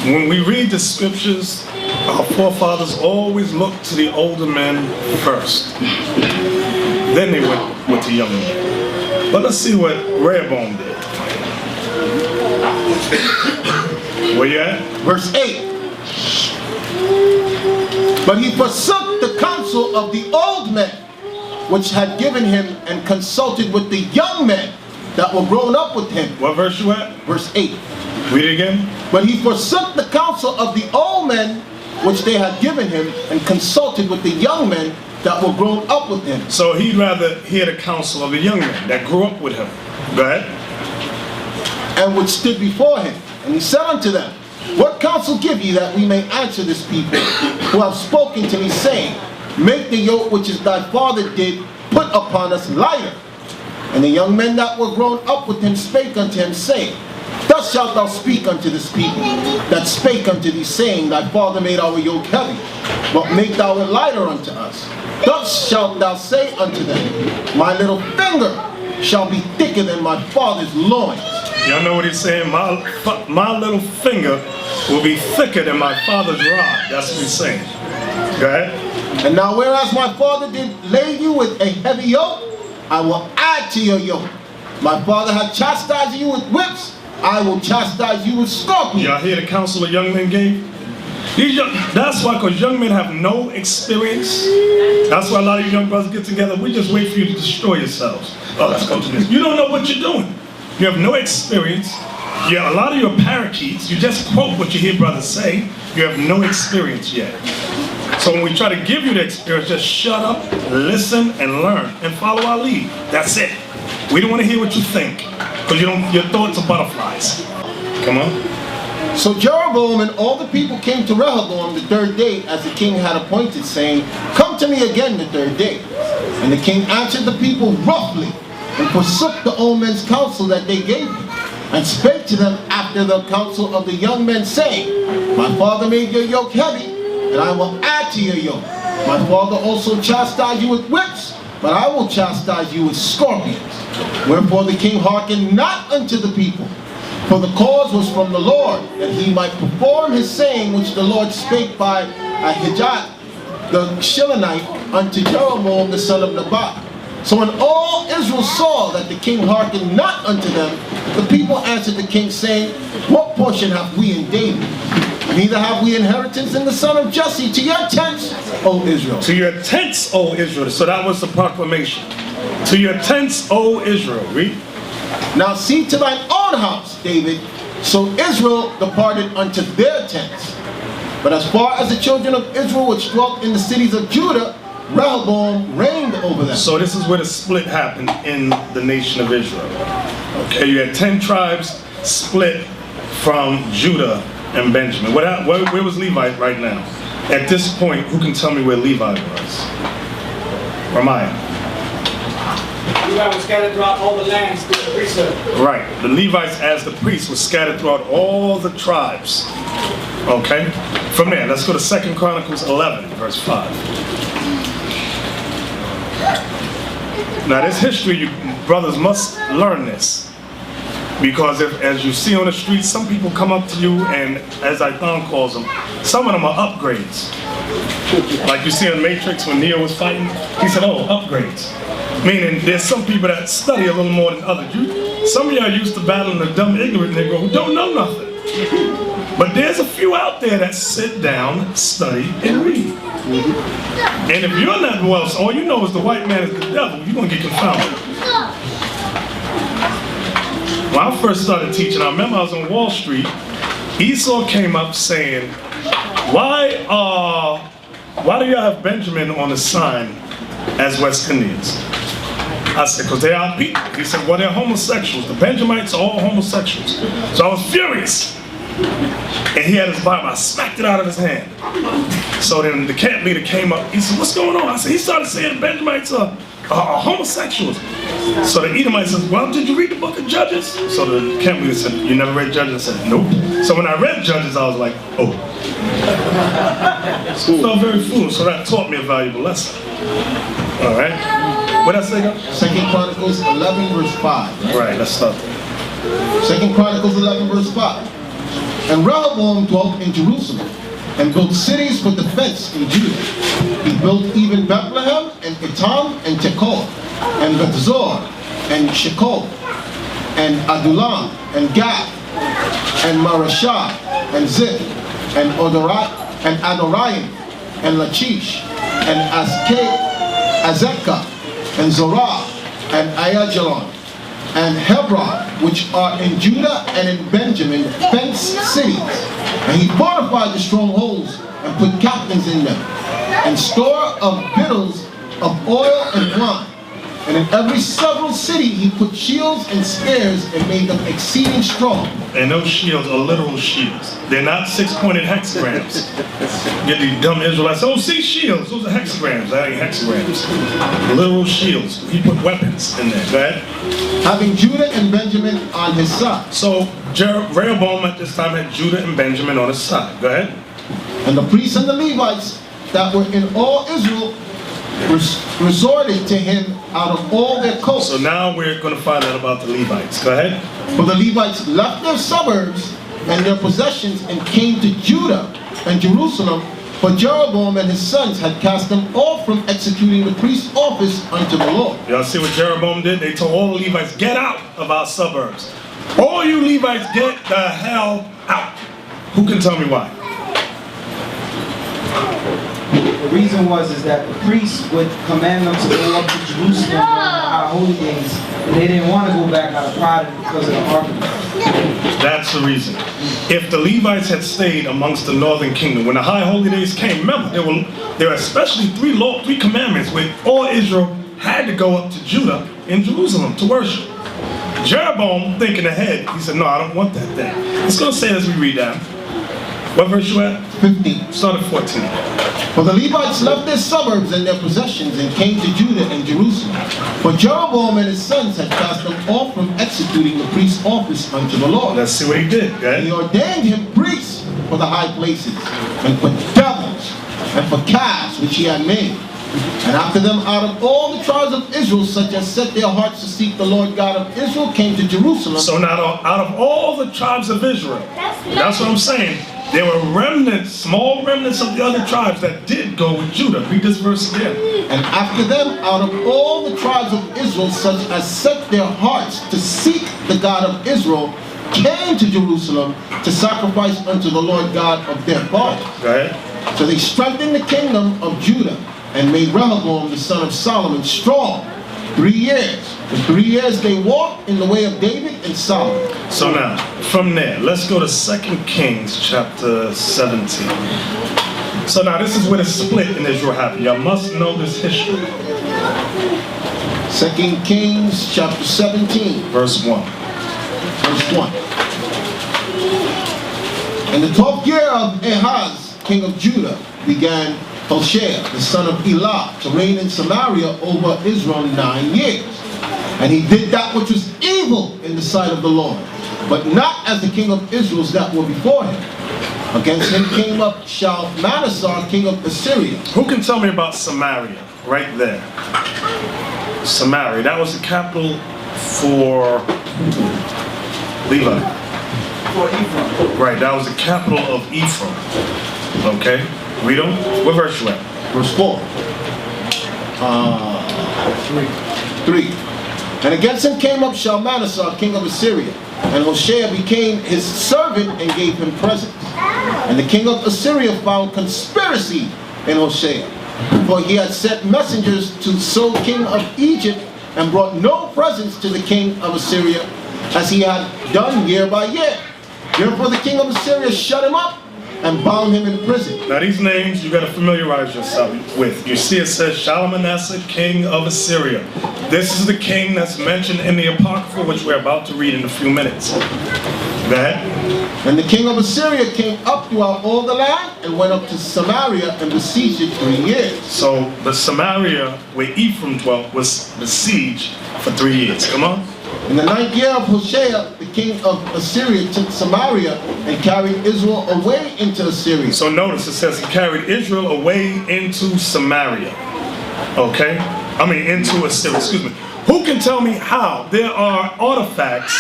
When we read the scriptures, our forefathers always looked to the older men first. Then they went with the young men. But let's see what Rehoboam did. Where you at? Verse 8. But he forsook the counsel of the old men, which had given him, and consulted with the young men that were grown up with him. What verse you at? Verse 8. Read it again. But he forsook the counsel of the old men, which they had given him, and consulted with the young men that were grown up with him. So he'd rather hear the counsel of the young men that grew up with him. Go ahead. And which stood before him. And he said unto them, What counsel give ye, that we may answer this people, who have spoken to me, saying, Make the yoke which is thy father did put upon us lighter. And the young men that were grown up with him spake unto him, saying, Thus shalt thou speak unto this people that spake unto thee, saying, Thy father made our yoke heavy, but make thou it lighter unto us. Thus shalt thou say unto them, My little finger shall be thicker than my father's loins. Y'all know what he's saying? My little finger will be thicker than my father's rod. That's what he's saying. Go ahead. And now whereas my father did lay you with a heavy yoke, I will add to your yoke. My father had chastised you with whips, I will chastise you with scorpions. Y'all hear the counsel the young men gave? That's why, because young men have no experience. That's why a lot of you young brothers get together. We just wait for you to destroy yourselves. Oh, let's go to this. You don't know what you're doing. You have no experience. A lot of your parakeets, you just quote what you hear brothers say. You have no experience yet. So when we try to give you the experience, just shut up, listen, and learn, and follow our lead. That's it. We don't want to hear what you think, because your thoughts are butterflies. Come on. So Jeroboam and all the people came to Rehoboam the third day, as the king had appointed, saying, Come to me again the third day. And the king answered the people roughly, and forsook the old men's counsel that they gave him, and spake to them after the counsel of the young men, saying, My father made your yoke heavy, and I will add to your yoke. My father also chastised you with whips, but I will chastise you with scorpions. Wherefore the king hearkened not unto the people, for the cause was from the Lord, that he might perform his saying which the Lord spake by Ahijah the Shilonite unto Jeroboam the son of Nebat. So when all Israel saw that the king hearkened not unto them, the people answered the king, saying, What portion have we in David? Neither have we inheritance in the son of Jesse. To your tents, O Israel. To your tents, O Israel. So that was the proclamation. To your tents, O Israel. Read. Now see to thine own house, David. So Israel departed unto their tents. But as far as the children of Israel which dwelt in the cities of Judah, Rehoboam reigned over them. So this is where the split happened in the nation of Israel. Okay, you had 10 tribes split from Judah and Benjamin. Where was Levi right now? At this point, who can tell me where Levi was? Ramaya. Levi was scattered throughout all the lands through the priesthood. Right. The Levites, as the priests, were scattered throughout all the tribes. Okay? From there, let's go to 2 Chronicles 11, verse 5. Now this history, you brothers must learn this. Because as you see on the streets, some people come up to you and, as Ithon calls them, some of them are upgrades. Like you see on Matrix when Neo was fighting, he said, oh, upgrades. Meaning there's some people that study a little more than others. Some of y'all used to battling the dumb, ignorant Negro who don't know nothing. But there's a few out there that sit down, study, and read. And if you're not well, all you know is the white man is the devil, you're going to get confounded. When I first started teaching, I remember I was on Wall Street. Esau came up saying, why do y'all have Benjamin on the sign as West Indians? I said, because they are people. He said, well, they're homosexuals. The Benjamites are all homosexuals. So I was furious. And he had his Bible. I smacked it out of his hand. So then the camp leader came up. He said, what's going on? I said, he started saying the Benjamites are homosexuals. So the Edomite says, well, did you read the book of Judges? So the camp leader said, you never read Judges? I said, nope. So when I read Judges, I was like, oh. So I felt very foolish. So that taught me a valuable lesson. All right. What else they go? 2 Chronicles 11, verse 5. Right, let's start there. 2 Chronicles 11, verse 5. And Rehoboam dwelt in Jerusalem, and built cities for defense in Judah. He built even Bethlehem, and Etam, and Tekoa, and Bethzor, and Shekel, and Adullam, and Gath, and Marashah, and Ziph, and Adorayim, and Lachish, and Azekah, and Zorah, and Ayajalon, and Hebron, which are in Judah and in Benjamin, fenced cities. And he fortified the strongholds and put captains in them, and store of victuals of oil and wine. And in every several city he put shields and spears and made them exceeding strong. And those shields are literal shields. They're not six-pointed hexagrams. Get these dumb Israelites, oh, see shields, those are hexagrams. That ain't hexagrams. Literal shields. He put weapons in there, go ahead. Having Judah and Benjamin on his side. So Rehoboam at this time had Judah and Benjamin on his side. Go ahead. And the priests and the Levites that were in all Israel resorted to him out of all their coasts. So now we're going to find out about the Levites. Go ahead. For the Levites left their suburbs and their possessions and came to Judah and Jerusalem, for Jeroboam and his sons had cast them off from executing the priest's office unto the Lord. Y'all see what Jeroboam did? They told all the Levites, get out of our suburbs. All you Levites, get the hell out. Who can tell me why? The reason is that the priests would command them to go up to Jerusalem during the high holy days, and they didn't want to go back out of pride because of the Ark of God. That's the reason. If the Levites had stayed amongst the northern kingdom, when the high holy days came, remember, there were especially three commandments where all Israel had to go up to Judah in Jerusalem to worship. Jeroboam, thinking ahead, he said, no, I don't want that thing. It's going to say as we read down. What verse you at? 15. Start at 14. For the Levites left their suburbs and their possessions and came to Judah and Jerusalem. For Jeroboam and his sons had cast them off from executing the priest's office unto the Lord. Let's see what he did. Okay? He ordained him priests for the high places, and for devils, and for calves which he had made. And after them out of all the tribes of Israel, such as set their hearts to seek the Lord God of Israel, came to Jerusalem. So now out of all the tribes of Israel, that's what I'm saying, there were remnants, small remnants of the other tribes that did go with Judah. Read this verse again. And after them out of all the tribes of Israel, such as set their hearts to seek the God of Israel, came to Jerusalem to sacrifice unto the Lord God of their fathers. Go ahead. So they strengthened the kingdom of Judah and made Rehoboam the son of Solomon strong 3 years. For 3 years they walked in the way of David and Solomon. So now, from there, let's go to 2 Kings chapter 17. So now this is where the split in Israel happened. Y'all must know this history. 2 Kings chapter 17. Verse 1. Verse 1. In the 12th year of Ahaz, king of Judah, began Hoshea, the son of Elah, to reign in Samaria over Israel 9 years. And he did that which was evil in the sight of the Lord, but not as the king of Israel's that were before him. Against him came up Shalmaneser, king of Assyria. Who can tell me about Samaria? Right there. Samaria. That was the capital for Levi. For Ephraim. Right, that was the capital of Ephraim. Okay? Read them. What verse you at? Verse 4. 3. And against him came up Shalmaneser, king of Assyria. And Hoshea became his servant and gave him presents. And the king of Assyria found conspiracy in Hoshea, for he had sent messengers to So king of Egypt, and brought no presents to the king of Assyria, as he had done year by year. Therefore the king of Assyria shut him up and bound him in prison. Now these names you got to familiarize yourself with. You see it says Shalmaneser, king of Assyria. This is the king that's mentioned in the Apocrypha, which we're about to read in a few minutes. Go ahead. And the king of Assyria came up throughout all the land and went up to Samaria and besieged it 3 years. So the Samaria where Ephraim dwelt was besieged for 3 years. Come on. In the 9th year of Hoshea, the king of Assyria took Samaria and carried Israel away into Assyria. So notice it says he carried Israel away into Samaria. Okay? I mean into Assyria, excuse me. Who can tell me how there are artifacts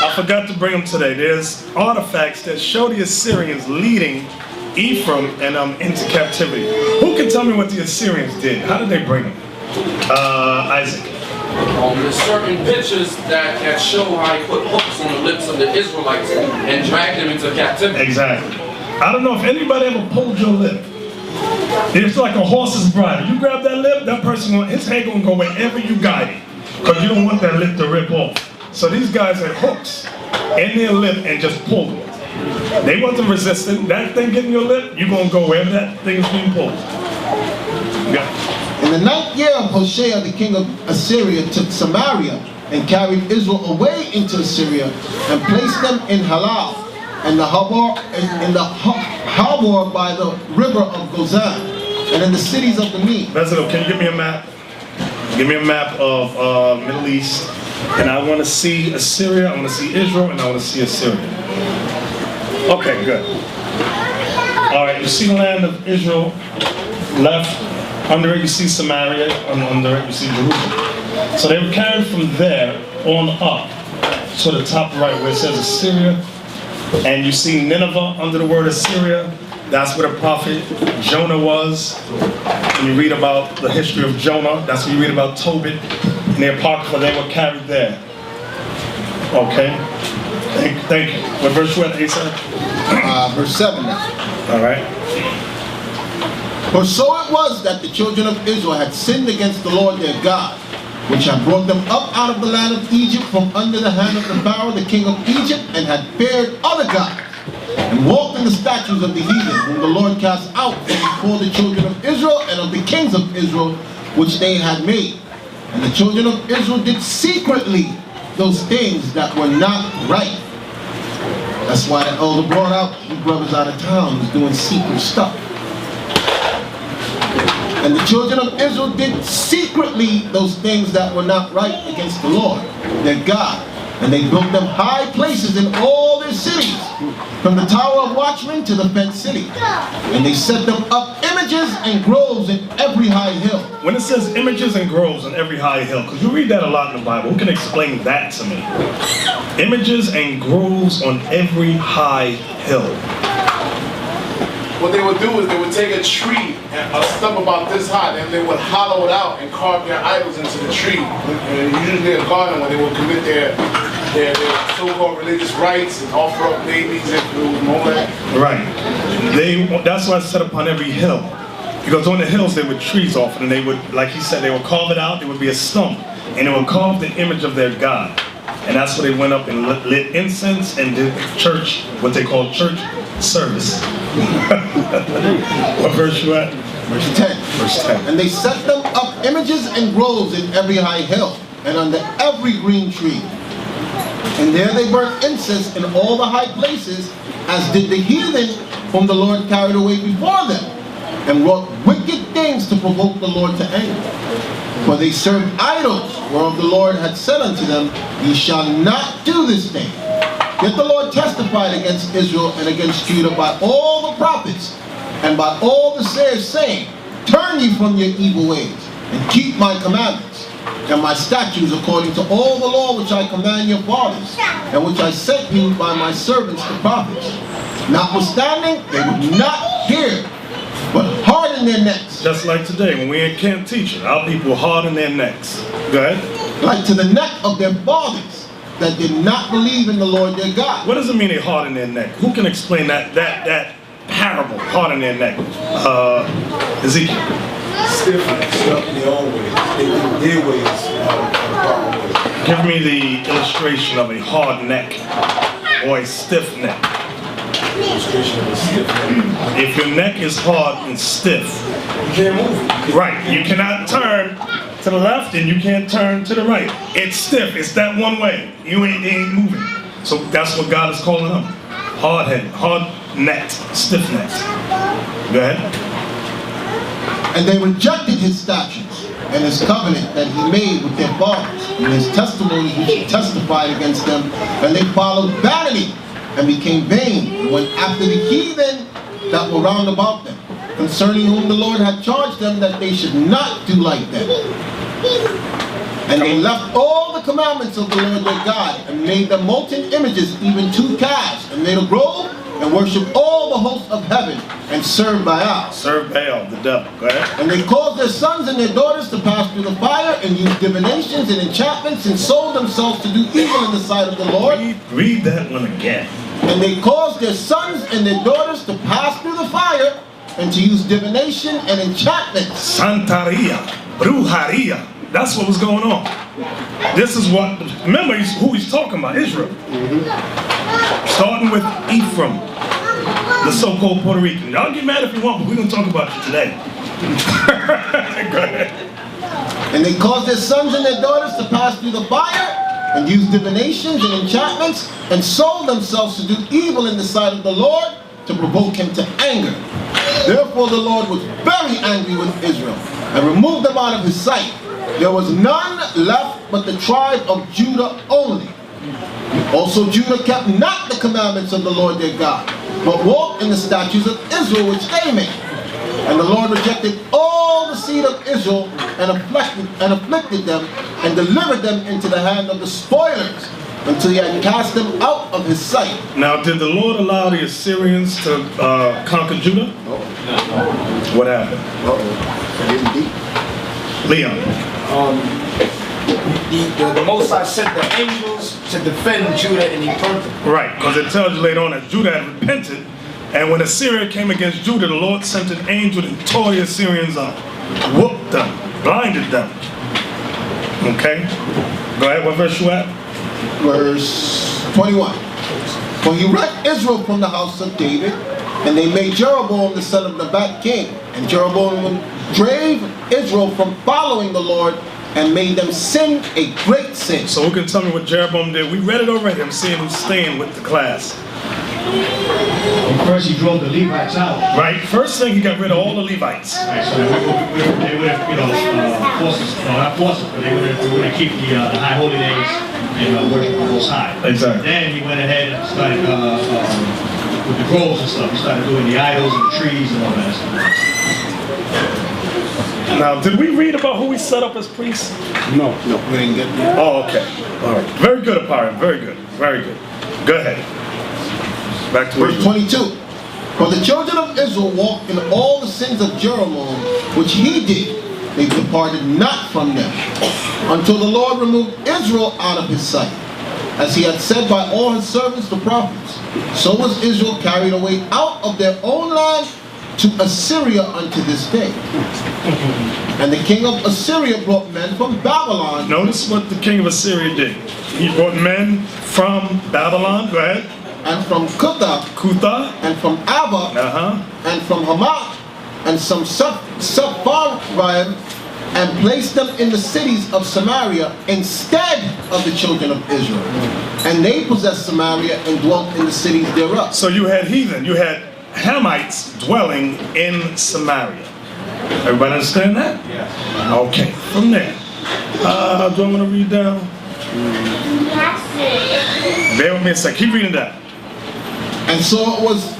I forgot to bring them today. There's artifacts that show the Assyrians leading Ephraim and into captivity. Who can tell me what the Assyrians did? How did they bring them? Isaac. There's certain pictures that show how he put hooks on the lips of the Israelites and dragged them into captivity. Exactly. I don't know if anybody ever pulled your lip. It's like a horse's bridle. You grab that lip, that person, his head gonna go wherever you guide it, because you don't want that lip to rip off. So these guys had hooks in their lip and just pulled them. They wasn't resistant. That thing getting your lip, you're gonna go wherever that thing is being pulled. Yeah. In the 9th year of Hoshea, the king of Assyria took Samaria and carried Israel away into Assyria and placed them in Halal and the Habor by the river of Gozan and in the cities of the Medes. Bezalel, can you give me a map? Give me a map of Middle East. And I want to see Assyria, I want to see Israel, and I want to see Assyria. Okay, good. All right, you see the land of Israel left. Under it you see Samaria, under it you see Jerusalem. So they were carried from there on up to the top right where it says Assyria. And you see Nineveh under the word Assyria. That's where the prophet Jonah was. When you read about the history of Jonah, that's when you read about Tobit and the Apocrypha, they were carried there. Okay? Thank you. What verse you at, Asa? Verse 7 now. All right. For so it was that the children of Israel had sinned against the Lord their God, which had brought them up out of the land of Egypt from under the hand of the Pharaoh, the king of Egypt, and had feared other gods, and walked in the statutes of the heathen, whom the Lord cast out from before the children of Israel and of the kings of Israel, which they had made. And the children of Israel did secretly those things that were not right. That's why the elder brought out you brothers out of town who's doing secret stuff. And the children of Israel did secretly those things that were not right against the Lord, their God. And they built them high places in all their cities, from the tower of watchmen to the fenced city. And they set them up images and groves in every high hill. When it says images and groves on every high hill, because you read that a lot in the Bible, who can explain that to me? Images and groves on every high hill. What they would do is they would take a tree, a stump about this high, and they would hollow it out and carve their idols into the tree. Usually a garden where they would commit their so-called religious rites and offer up babies and food and all that. Right. That's why it's set up on every hill. Because on the hills there were trees often, and they would, like he said, they would carve it out, there would be a stump, and they would carve the image of their God. And that's where they went up and lit incense and did church, what they call church service. What verse you at? Verse 10. Verse 10. And they set them up images and groves in every high hill, and under every green tree. And there they burnt incense in all the high places, as did the heathen whom the Lord carried away before them, and wrought wicked things to provoke the Lord to anger. For they served idols, whereof the Lord had said unto them, Ye shall not do this thing. Yet the Lord testified against Israel and against Judah by all the prophets and by all the sayers, saying, Turn ye from your evil ways, and keep my commandments and my statutes according to all the law which I command your fathers, and which I sent you by my servants the prophets. Notwithstanding, they would not hear, but harden their necks. Just like today, when we can't teach it, our people harden their necks. Go ahead. Like to the neck of their fathers, that did not believe in the Lord their God. What does it mean they harden their neck? Who can explain that parable, harden their neck? Ezekiel. Stiff stuck in their own ways. They do their ways. Give me the illustration of a hard neck or a stiff neck. Illustration of a stiff neck. If your neck is hard and stiff, You can't move. right, you cannot turn to the left and you can't turn to the right. It's stiff. It's that one way. They ain't moving. So that's what God is calling them. Hard-headed, hard-necked, stiff-necked. Go ahead. And they rejected his statutes and his covenant that he made with their fathers, and his testimonies which he testified against them, and they followed vanity and became vain, and went after the heathen that were round about them, concerning whom the Lord had charged them that they should not do like them. And they left all the commandments of the Lord their God, and made them molten images, even 2 calves, and made a grove, and worshipped all the hosts of heaven, and served Baal. Serve Baal, the devil. Go ahead. And they caused their sons and their daughters to pass through the fire, and used divinations and enchantments, and sold themselves to do evil in the sight of the Lord. Read that one again. And they caused their sons and their daughters to pass through the fire, and to use divination and enchantments. Santaria, brujeria. That's what was going on. This is what, remember who he's talking about, Israel. Starting with Ephraim, the so-called Puerto Rican. Y'all get mad if you want, but we're going to talk about you today. Go ahead. And they caused their sons and their daughters to pass through the fire, and use divinations and enchantments, and sold themselves to do evil in the sight of the Lord, to provoke him to anger. Therefore the Lord was very angry with Israel, and removed them out of his sight. There was none left but the tribe of Judah only. Also Judah kept not the commandments of the Lord their God, but walked in the statutes of Israel which they made. And the Lord rejected all the seed of Israel, and afflicted them, and delivered them into the hand of the spoilers, until he had cast them out of his sight. Now, did the Lord allow the Assyrians to conquer Judah? What happened? Leon. The Most High sent the angels to defend Judah, and he burnt them. Right, because it tells you later on that Judah had repented, and when Assyria came against Judah, the Lord sent an angel and tore the Assyrians up, whooped them, blinded them. Okay? Go ahead, what verse you at? Verse 21. For he rent Israel from the house of David, and they made Jeroboam the son of Nebat king. And Jeroboam drave Israel from following the Lord, and made them sin a great sin. So who can tell me what Jeroboam did? We read it already. I'm seeing who's staying with the class. First, he drove the Levites out. Right? First thing, he got rid of all the Levites. Right, so they would have, forces, not forces, but they would have keep the high holy days and worship the Most High. Exactly. Then he went ahead and started with the groves and stuff. He started doing the idols and the trees and all that stuff. Now, did we read about who he set up as priests? No, we didn't get there. Oh, okay. All right. Very good, Aparim. Very good. Very good. Go ahead. Back to Verse 22. For the children of Israel walked in all the sins of Jeroboam, which he did. They departed not from them, until the Lord removed Israel out of his sight, as he had said by all his servants the prophets. So was Israel carried away out of their own land to Assyria unto this day. And the king of Assyria brought men from Babylon. Notice what the king of Assyria did. He brought men from Babylon, go ahead, And from Kutha, and from Ava, and from Hamath, and some Sepharvaim, and placed them in the cities of Samaria instead of the children of Israel. And they possessed Samaria and dwelt in the cities thereof. So you had heathen, you had Hamites dwelling in Samaria. Everybody understand that? Yeah. Okay, from there. Do I want to read down? Bear with me a second, keep reading that. And so it was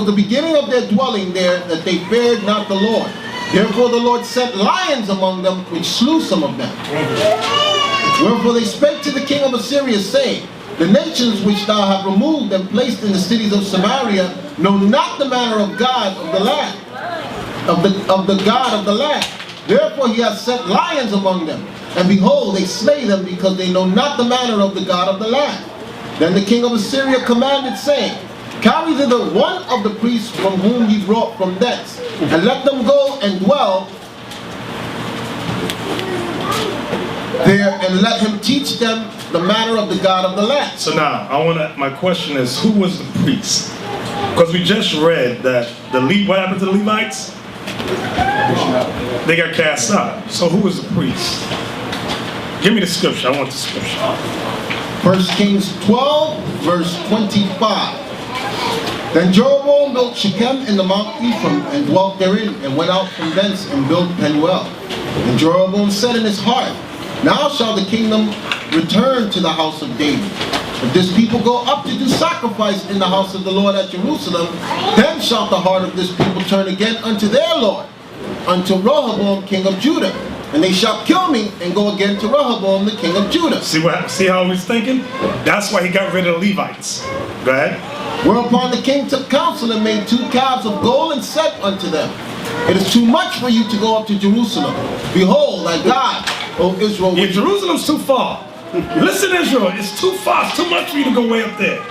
the beginning of their dwelling there, that they feared not the Lord. Therefore the Lord sent lions among them, which slew some of them. Wherefore they spake to the king of Assyria, saying, the nations which thou hast removed and placed in the cities of Samaria know not the manner of God of the land, of the God of the land. Therefore he hath sent lions among them, and behold, they slay them, because they know not the manner of the God of the land. Then the king of Assyria commanded, saying, carry thither one of the priests from whom ye brought from thence, and let them go and dwell there, and let him teach them the manner of the God of the land. So now, my question is, who was the priest? Because we just read that what happened to the Levites? They got cast out. So who was the priest? Give me the scripture, I want the scripture. 1 Kings 12, verse 25. Then Jeroboam built Shechem in the Mount Ephraim, and dwelt therein, and went out from thence, and built Penuel. And Jeroboam said in his heart, now shall the kingdom return to the house of David. If this people go up to do sacrifice in the house of the Lord at Jerusalem, then shall the heart of this people turn again unto their Lord, unto Rehoboam king of Judah. and they shall kill me and go again to Rehoboam, the king of Judah. See how he's thinking? That's why he got rid of the Levites. Go ahead. Whereupon the king took counsel and made 2 calves of gold and said unto them, It is too much for you to go up to Jerusalem. Behold, thy God, O Israel. Yeah, Jerusalem's too far. Listen, Israel, it's too far. It's too much for you to go way up there.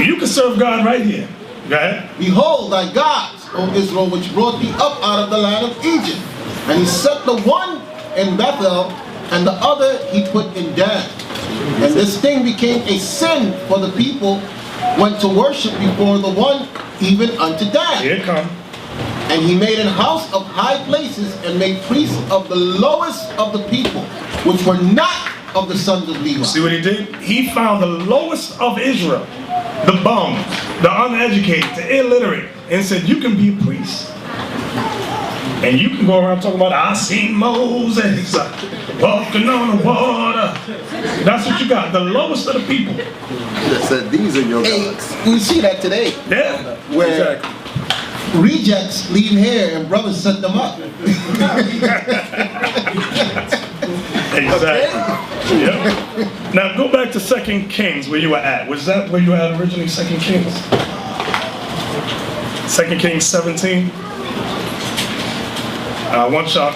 You can serve God right here. Go ahead. Behold, thy gods, O Israel, which brought thee up out of the land of Egypt. And he set the one in Bethel, and the other he put in Dan. And this thing became a sin, for the people went to worship before the one, even unto Dan. Here it come. And he made an house of high places, and made priests of the lowest of the people, which were not of the sons of Levi. See what he did? He found the lowest of Israel, the bums, the uneducated, the illiterate, and said, you can be a priest. And you can go around talking about, I seen Moses walking on the water. That's what you got, the lowest of the people. That said, these are your gods. Hey, we see that today, Yeah. where rejects leave here and brothers set them up. Exactly. Yep. Now go back to 2 Kings where you were at. Was that where you were at originally, 2 Kings? 2 Kings 17. I want to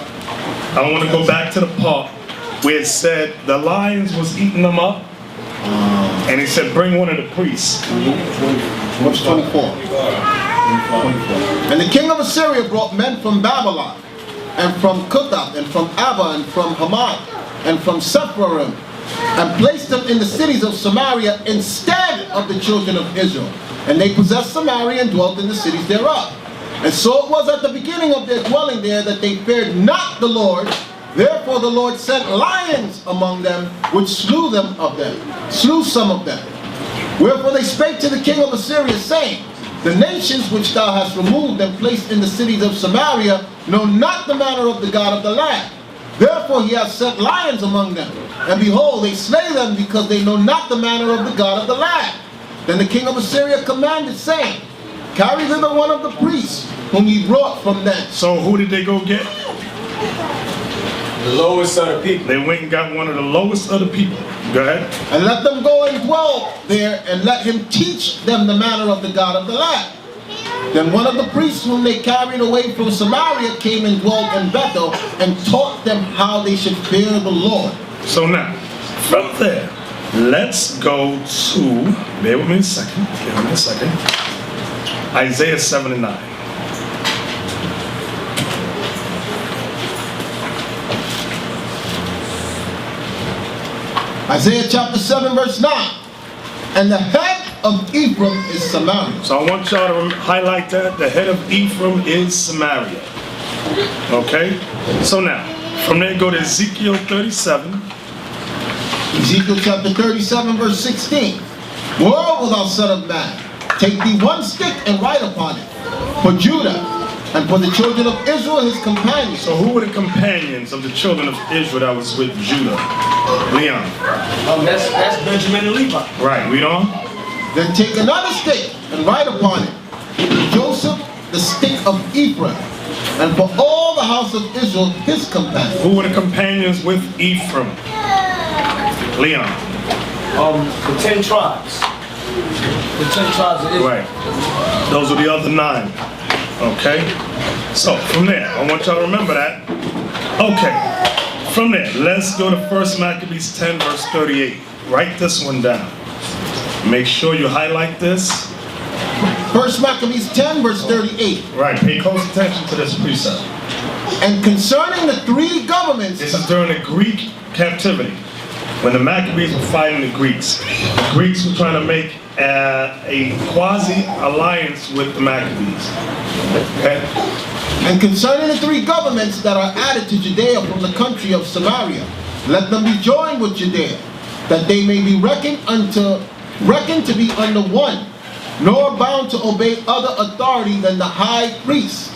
go back to the part where it said the lions was eating them up. And he said, bring one of the priests. Verse 24. And the king of Assyria brought men from Babylon, and from Cuthath, and from Ava, and from Hamath, and from Sepharvaim, and placed them in the cities of Samaria instead of the children of Israel. And they possessed Samaria and dwelt in the cities thereof. And so it was at the beginning of their dwelling there that they feared not the Lord. Therefore the Lord sent lions among them, which slew some of them. Wherefore they spake to the king of Assyria, saying, The nations which thou hast removed and placed in the cities of Samaria know not the manner of the God of the land. Therefore he hath sent lions among them. And behold, they slay them, because they know not the manner of the God of the land. Then the king of Assyria commanded, saying, Carry thither one of the priests, whom ye brought from thence. So who did they go get? The lowest of the people. They went and got one of the lowest of the people. Go ahead. And let them go and dwell there, and let him teach them the manner of the God of the land. Then one of the priests whom they carried away from Samaria came and dwelt in Bethel, and taught them how they should fear the Lord. So now, from there, let's go to, bear with me a second, Isaiah 7 and 9. Isaiah chapter 7 verse 9. And the head of Ephraim is Samaria. So I want y'all to highlight that. The head of Ephraim is Samaria. Okay? So now, from there go to Ezekiel 37. Ezekiel chapter 37 verse 16. Moreover, thou son of man, take thee one stick and write upon it, for Judah, and for the children of Israel his companions. So who were the companions of the children of Israel that was with Judah? Leon. That's Benjamin and Levi. Right, read on. Then take another stick and write upon it, Joseph, the stick of Ephraim, and for all the house of Israel his companions. Who were the companions with Ephraim? Leon. The 10 tribes. The 10 tribes of Israel. Right. Those are the other 9. Okay? So, from there, I want y'all to remember that. Okay. From there, let's go to 1 Maccabees 10, verse 38. Write this one down. Make sure you highlight this. 1 Maccabees 10 verse 38. Right, pay close attention to this precept. And concerning the 3 governments. This is during the Greek captivity, when the Maccabees were fighting the Greeks. The Greeks were trying to make a quasi-alliance with the Maccabees. Okay? And concerning the 3 governments that are added to Judea from the country of Samaria, let them be joined with Judea, that they may be reckoned to be under one, nor bound to obey other authority than the high priest.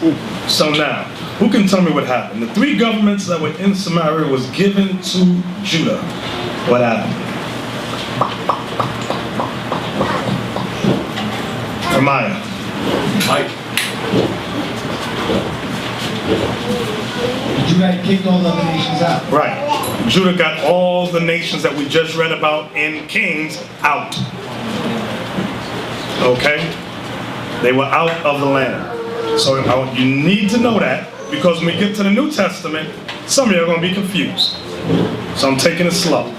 So now, who can tell me what happened? The 3 governments that were in Samaria was given to Judah. What happened? Mike. Judah kicked all the other nations out. Right. Judah got all the nations that we just read about in Kings out. Okay? They were out of the land. So you need to know that, because when we get to the New Testament, some of you are going to be confused. So I'm taking it slow.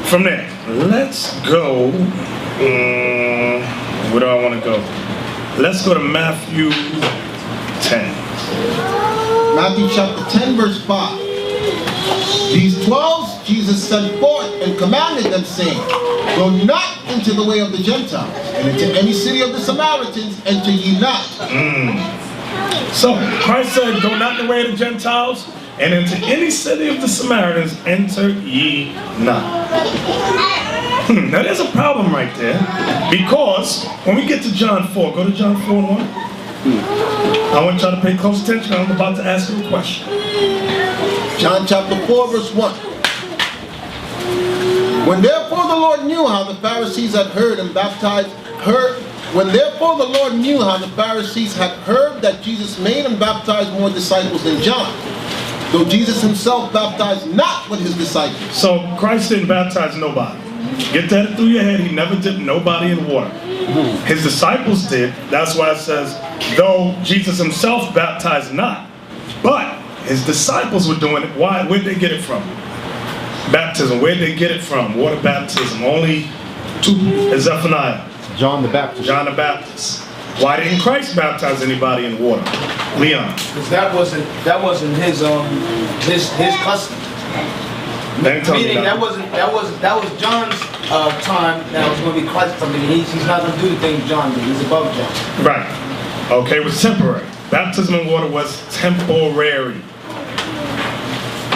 From there, let's go. Where do I want to go? Let's go to Matthew 10. Matthew chapter 10, verse 5. These 12 Jesus sent forth and commanded them, saying, Go not into the way of the Gentiles, and into any city of the Samaritans enter ye not. So Christ said, Go not in the way of the Gentiles, and into any city of the Samaritans enter ye not. Now there's a problem right there, because when we get to John 4, go to John 4 and 1. I want y'all to pay close attention. I'm about to ask you a question. John chapter 4, verse 1. When therefore the Lord knew how the Pharisees had heard that Jesus made and baptized more disciples than John, though Jesus himself baptized not with his disciples. So Christ didn't baptize nobody. Get that through your head. He never dipped nobody in water. His disciples did. That's why it says, though Jesus himself baptized not, but his disciples were doing it. Why? Where'd they get it from? Baptism. Where'd they get it from? Water baptism. Only two. Zephaniah. John the Baptist. John the Baptist. Why didn't Christ baptize anybody in water? Leon. Because that wasn't his custom. Meaning that was John's time. That was going to be Christ's time. He's not going to do the things John did. He's above John. Right. Okay, it was temporary. Baptism in water was temporary.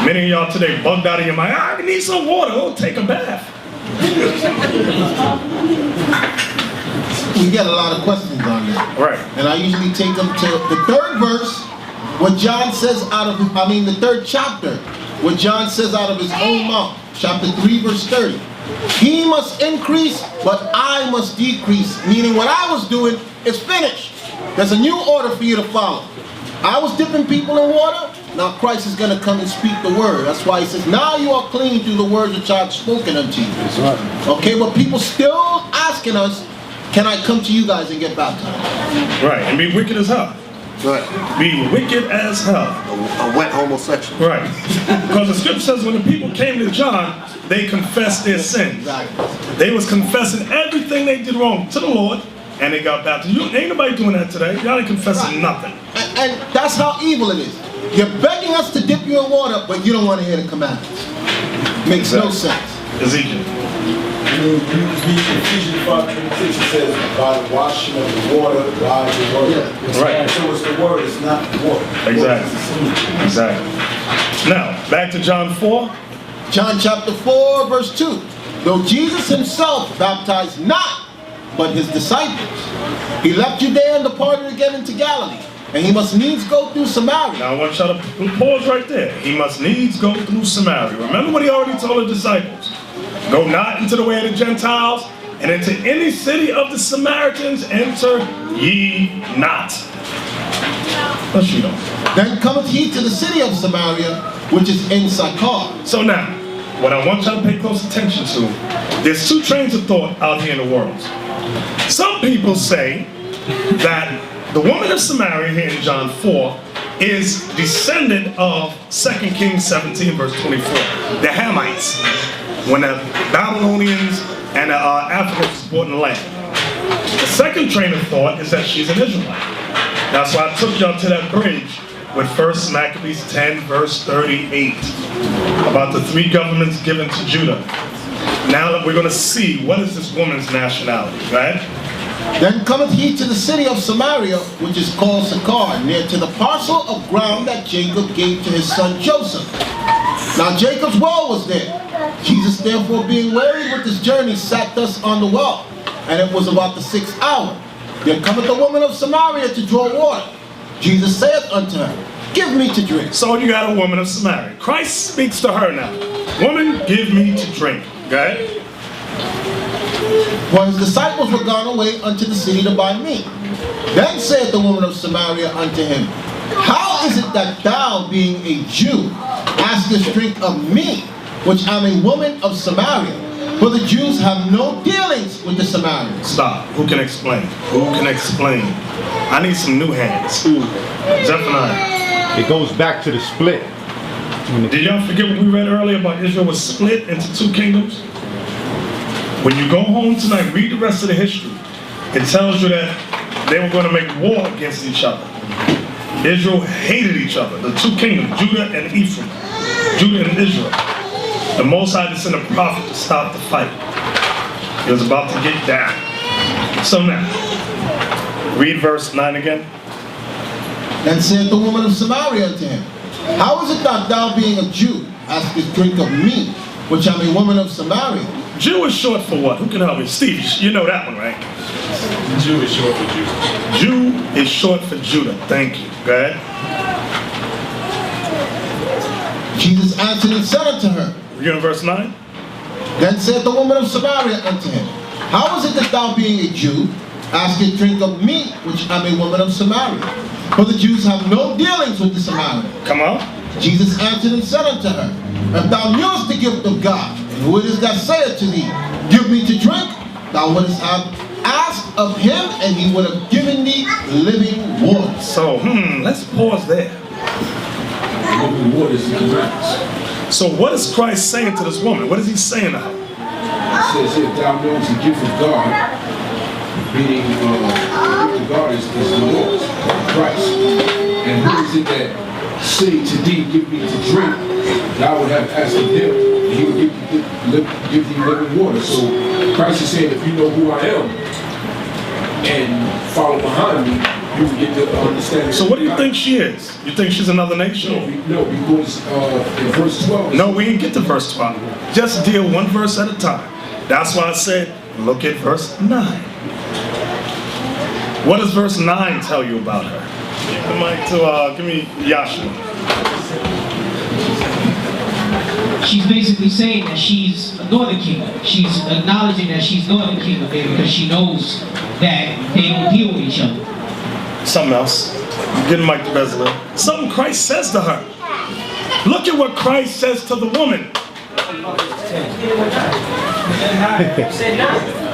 Many of y'all today bugged out of your mind. I need some water. Oh, take a bath. We get a lot of questions on that. Right. And I usually take them to the third verse, what John says the third chapter, what John says out of his own mouth. Chapter 3, verse 30. He must increase, but I must decrease. Meaning what I was doing is finished. There's a new order for you to follow. I was dipping people in water. Now Christ is going to come and speak the word. That's why he says, now you are clean through the words which I have spoken unto you. That's right. Okay, but people still asking us, can I come to you guys and get baptized? Right, and be wicked as hell. Right. Be wicked as hell. A wet homosexual. Right. Because the scripture says when the people came to John, they confessed their sins. Exactly. They was confessing everything they did wrong to the Lord, and they got baptized. Ain't nobody doing that today. Y'all ain't confessing nothing. And that's how evil it is. You're begging us to dip you in water, but you don't want to hear the commandments. Makes no sense. Ezekiel. You read Ephesians 5:26, it says, by the washing of the water, by the word. Yeah. Right. So it's the word, it's not the water. Exactly. Exactly. Now, back to John 4. John chapter 4, verse 2. Though Jesus himself baptized not, but his disciples, he left Judea and departed again into Galilee. And he must needs go through Samaria. Now I want y'all to pause right there. He must needs go through Samaria. Remember what he already told the disciples. Go not into the way of the Gentiles, and into any city of the Samaritans enter ye not. Let's read on. Then cometh he to the city of Samaria, which is in Sychar. So now, what I want y'all to pay close attention to, there's two trains of thought out here in the world. Some people say that the woman of Samaria here in John 4 is descendant of 2 Kings 17 verse 24. The Hamites, when the Babylonians and the Africans bought in the land. The second train of thought is that she's an Israelite. That's why I took y'all to that bridge with 1 Maccabees 10 verse 38 about the three governments given to Judah. Now we're going to see what is this woman's nationality, right? Then cometh he to the city of Samaria, which is called Sychar, near to the parcel of ground that Jacob gave to his son Joseph. Now Jacob's well was there. Jesus therefore being wearied with his journey sat thus on the well, and it was about the 6th hour. There cometh a woman of Samaria to draw water. Jesus saith unto her, give me to drink. So you got a woman of Samaria. Christ speaks to her now. Woman, give me to drink. Okay? For his disciples were gone away unto the city to buy meat. Then saith the woman of Samaria unto him, How is it that thou, being a Jew, askest drink of me, which am a woman of Samaria? For the Jews have no dealings with the Samaritans. Stop. Who can explain? Who can explain? I need some new hands. Zephaniah. It goes back to the split. Did y'all forget what we read earlier about Israel was split into two kingdoms? When you go home tonight, read the rest of the history. It tells you that they were going to make war against each other. Israel hated each other. The two kingdoms, Judah and Ephraim. Judah and Israel. The Most High had to send a prophet to stop the fight. It was about to get down. So now, read verse 9 again. Then said the woman of Samaria unto him, How is it that thou, being a Jew, askest drink of me, which am a woman of Samaria? Jew is short for what? Who can help me? Steve, you know that one, right? Jew is short for Judah. Jew is short for Judah. Thank you. Go ahead. Jesus answered and said unto her, Read in verse 9. Then said the woman of Samaria unto him, How is it that thou, being a Jew, askest drink of me, which am a woman of Samaria? For the Jews have no dealings with the Samaritans. Come on. Jesus answered and said unto her, If thou knewest the gift of God, and who it is that saith to thee, Give me to drink, thou wouldst have asked of him, and he would have given thee living water. So, let's pause there. Living waters and commandments. So what is Christ saying to this woman? What is he saying to her? It says here, thou knowest the gift of God, meaning the gift of God is the Lord, Christ. And who is it that say to thee, give me to drink, thou would have asked of him, and he would give thee living water. So Christ is saying, if you know who I am, and follow behind me, you will get the understanding. So what do you think she is? You think she's another nation? No, because in verse 12. No, we didn't get to verse 12. Just deal one verse at a time. That's why I said, look at verse 9. What does verse 9 tell you about her? Give me Yashua. She's basically saying that she's a northern kingdom. She's acknowledging that she's northern kingdom because she knows that they don't deal with each other. Something else. Get Mike the Resident. Something Christ says to her. Look at what Christ says to the woman.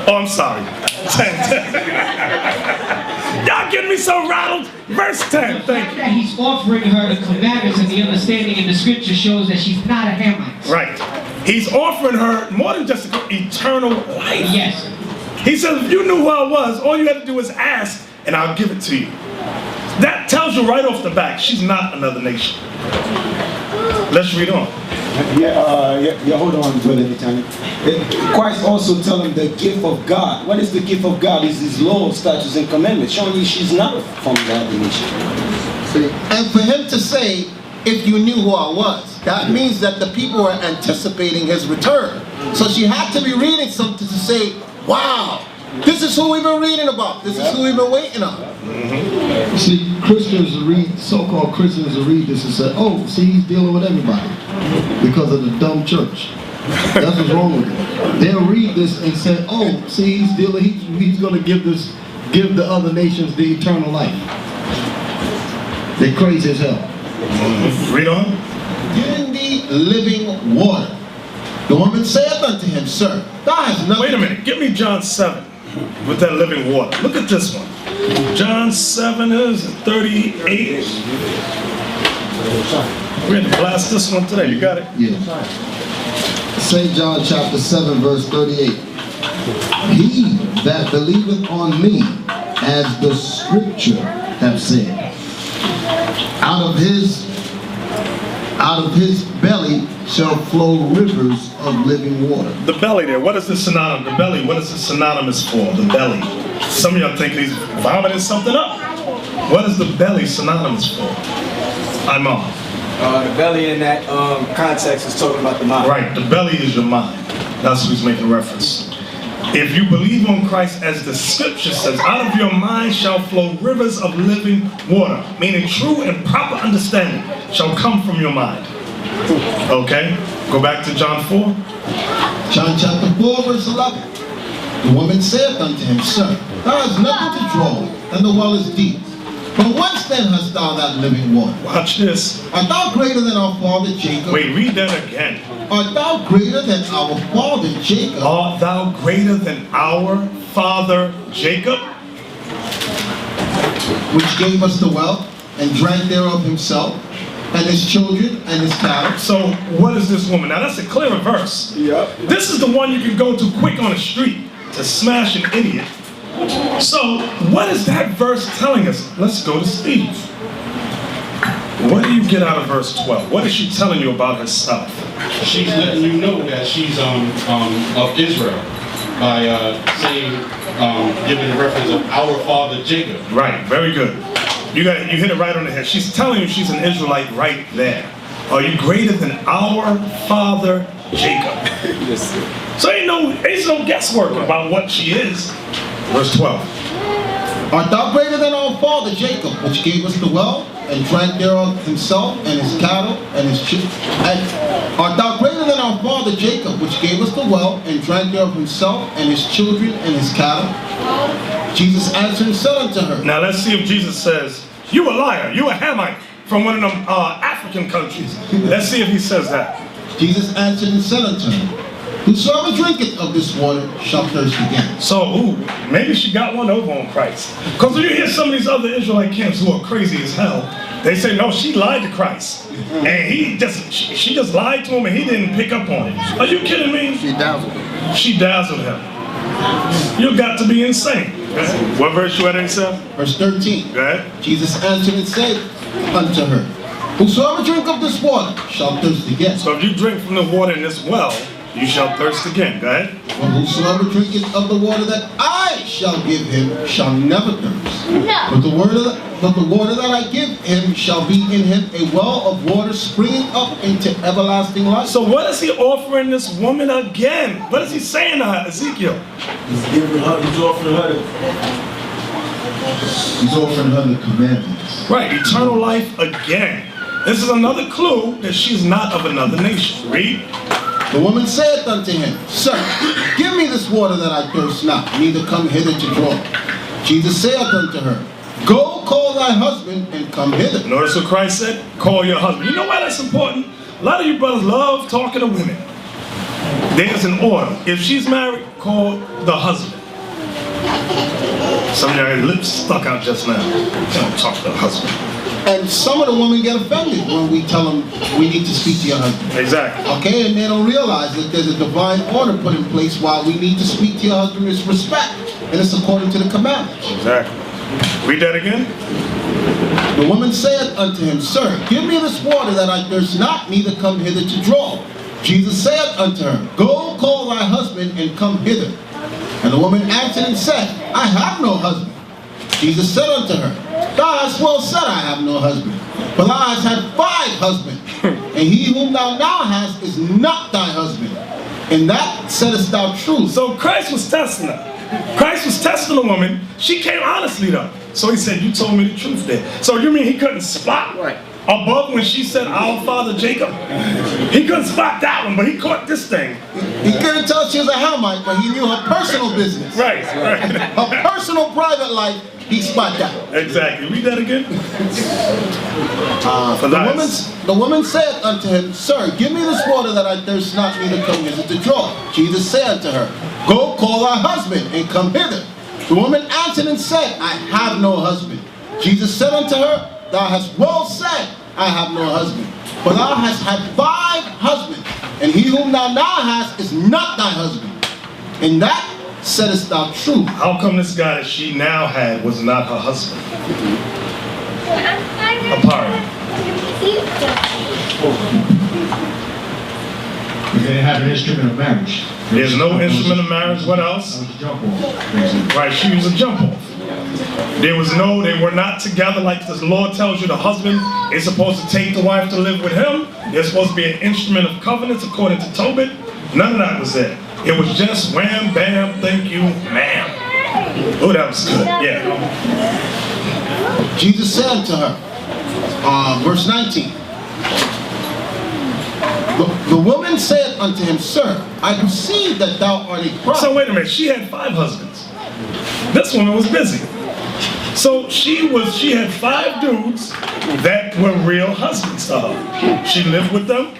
Oh, I'm sorry. 10. Y'all getting me so rattled. Verse 10. Thank you. That he's offering her the commandments and the understanding in the scripture shows that she's not a Hamite. Right. He's offering her more than just eternal life. Yes. He says, if you knew who I was, all you had to do was ask, and I'll give it to you. That tells you right off the bat, she's not another nation. Let's read on. Hold on, brother Netanya. Christ also tell him the gift of God. What is the gift of God? Is his law, statutes, and commandments, showing you she's not from that nation. And for him to say, if you knew who I was, that means that the people were anticipating his return. So she had to be reading something to say, wow, this is who we've been reading about. This is who we've been waiting on. You see, Christians read, so-called Christians will read this and say, oh, see, he's dealing with everybody because of the dumb church. That's what's wrong with it. They'll read this and say, oh, see, he's dealing, he's going to give the other nations the eternal life. They're crazy as hell. Read on. Giving thee living water. The woman saith unto him, Sir, thou hast nothing. Wait a minute. Give me John 7 with that living water. Look at this one. John 7 is 38. We're going to blast this one today. You got it? Yeah. St. John chapter 7 verse 38. He that believeth on me, as the scripture have said, out of his belly shall flow rivers of living water. The belly there, what is the synonym? The belly, what is the synonymous for? The belly. Some of y'all think he's vomiting something up. What is the belly synonymous for? I'm on. The belly in that context is talking about the mind. Right, the belly is your mind. That's what he's making reference. If you believe on Christ, as the scripture says, out of your mind shall flow rivers of living water, meaning true and proper understanding shall come from your mind. Okay, go back to John 4. John chapter 4 verse 11. The woman saith unto him, Sir, thou hast nothing to draw with, and the well is deep. From whence then hast thou that living water? Watch this. Art thou greater than our father Jacob? Wait, read that again. Art thou greater than our father Jacob? Art thou greater than our father Jacob? Which gave us the wealth, and drank thereof himself, and his children, and his cattle. So, what is this woman? Now, that's a clearer verse. Yep. This is the one you can go to quick on the street to smash an idiot. So, what is that verse telling us? Let's go to Steve. What do you get out of verse 12? What is she telling you about herself? She's letting you know that she's of Israel by saying, giving the reference of our father Jacob. Right, very good. You hit it right on the head. She's telling you she's an Israelite right there. Are you greater than our father Jacob? So ain't no guesswork about what she is. Verse 12. Art thou greater than our father Jacob, which gave us the wealth, and drank thereof himself, and his cattle, and his children? Art thou greater than our father Jacob, which gave us the wealth, and drank thereof himself, and his children, and his cattle? Jesus answered and said unto her. Now let's see if Jesus says, you a liar, you a Hamite from one of them African countries. Let's see if he says that. Jesus answered and said unto her, whosoever drinketh of this water shall thirst again. So, maybe she got one over on Christ. Because when you hear some of these other Israelite camps who are crazy as hell, they say, no, she lied to Christ. And she just lied to him and he didn't pick up on it. Are you kidding me? She dazzled him. She dazzled him. You got to be insane. What verse you at, Isa? Verse 13. Go ahead. Jesus answered and said unto her, whosoever drink of this water shall thirst again. So if you drink from the water in this well, you shall thirst again. Go ahead. But whosoever drinketh of the water that I shall give him shall never thirst. No. But the water that I give him shall be in him a well of water springing up into everlasting life. So what is he offering this woman again? What is he saying to her, Ezekiel? He's offering her the commandments. Right, eternal life again. This is another clue that she's not of another nation. Read. The woman saith unto him, Sir, give me this water that I thirst not, neither come hither to draw. Jesus saith unto her, Go call thy husband and come hither. Notice what Christ said? Call your husband. You know why that's important? A lot of you brothers love talking to women. There's an order. If she's married, call the husband. Some of your lips stuck out just now. Don't talk to the husband. And some of the women get offended when we tell them we need to speak to your husband. Exactly. Okay, and they don't realize that there's a divine order put in place why we need to speak to your husband with respect. And it's according to the commandments. Exactly. Read that again. The woman saith unto him, Sir, give me this water that I thirst not, neither come hither to draw. Jesus saith unto her, Go call thy husband and come hither. And the woman answered and said, I have no husband. Jesus said unto her, Thou hast well said, I have no husband. For thou hast had 5 husbands, and he whom thou now hast is not thy husband. And that saidest thou true. So Christ was testing her. Christ was testing the woman. She came honestly though. So he said, you told me the truth there. So you mean he couldn't spot above when she said, our father Jacob? He couldn't spot that one, but he caught this thing. He couldn't tell she was a Hamite, but he knew her personal business. Right. Her personal private life, he spot that. Exactly. Read that again. The woman said unto him, Sir, give me this water that I thirst not, neither come hither to draw. Jesus said unto her, Go call thy husband and come hither. The woman answered and said, I have no husband. Jesus said unto her, Thou hast well said, I have no husband. For thou hast had 5 husbands, and he whom thou now hast is not thy husband. And that saidest thou true. How come this guy that she now had was not her husband? Apart. They didn't have an instrument of marriage. There's no instrument of marriage. What else? That was a jump off. Right, she was a jump off. They were not together like the Lord tells you the husband is supposed to take the wife to live with him. They're supposed to be an instrument of covenants according to Tobit. None of that was there. It was just wham, bam, thank you, ma'am. Oh, that was good, yeah. Jesus said to her, verse 19, the woman said unto him, Sir, I perceive that thou art a prophet. So wait a minute, she had 5 husbands. This woman was busy. So she had 5 dudes that were real husbands to her. She lived with them,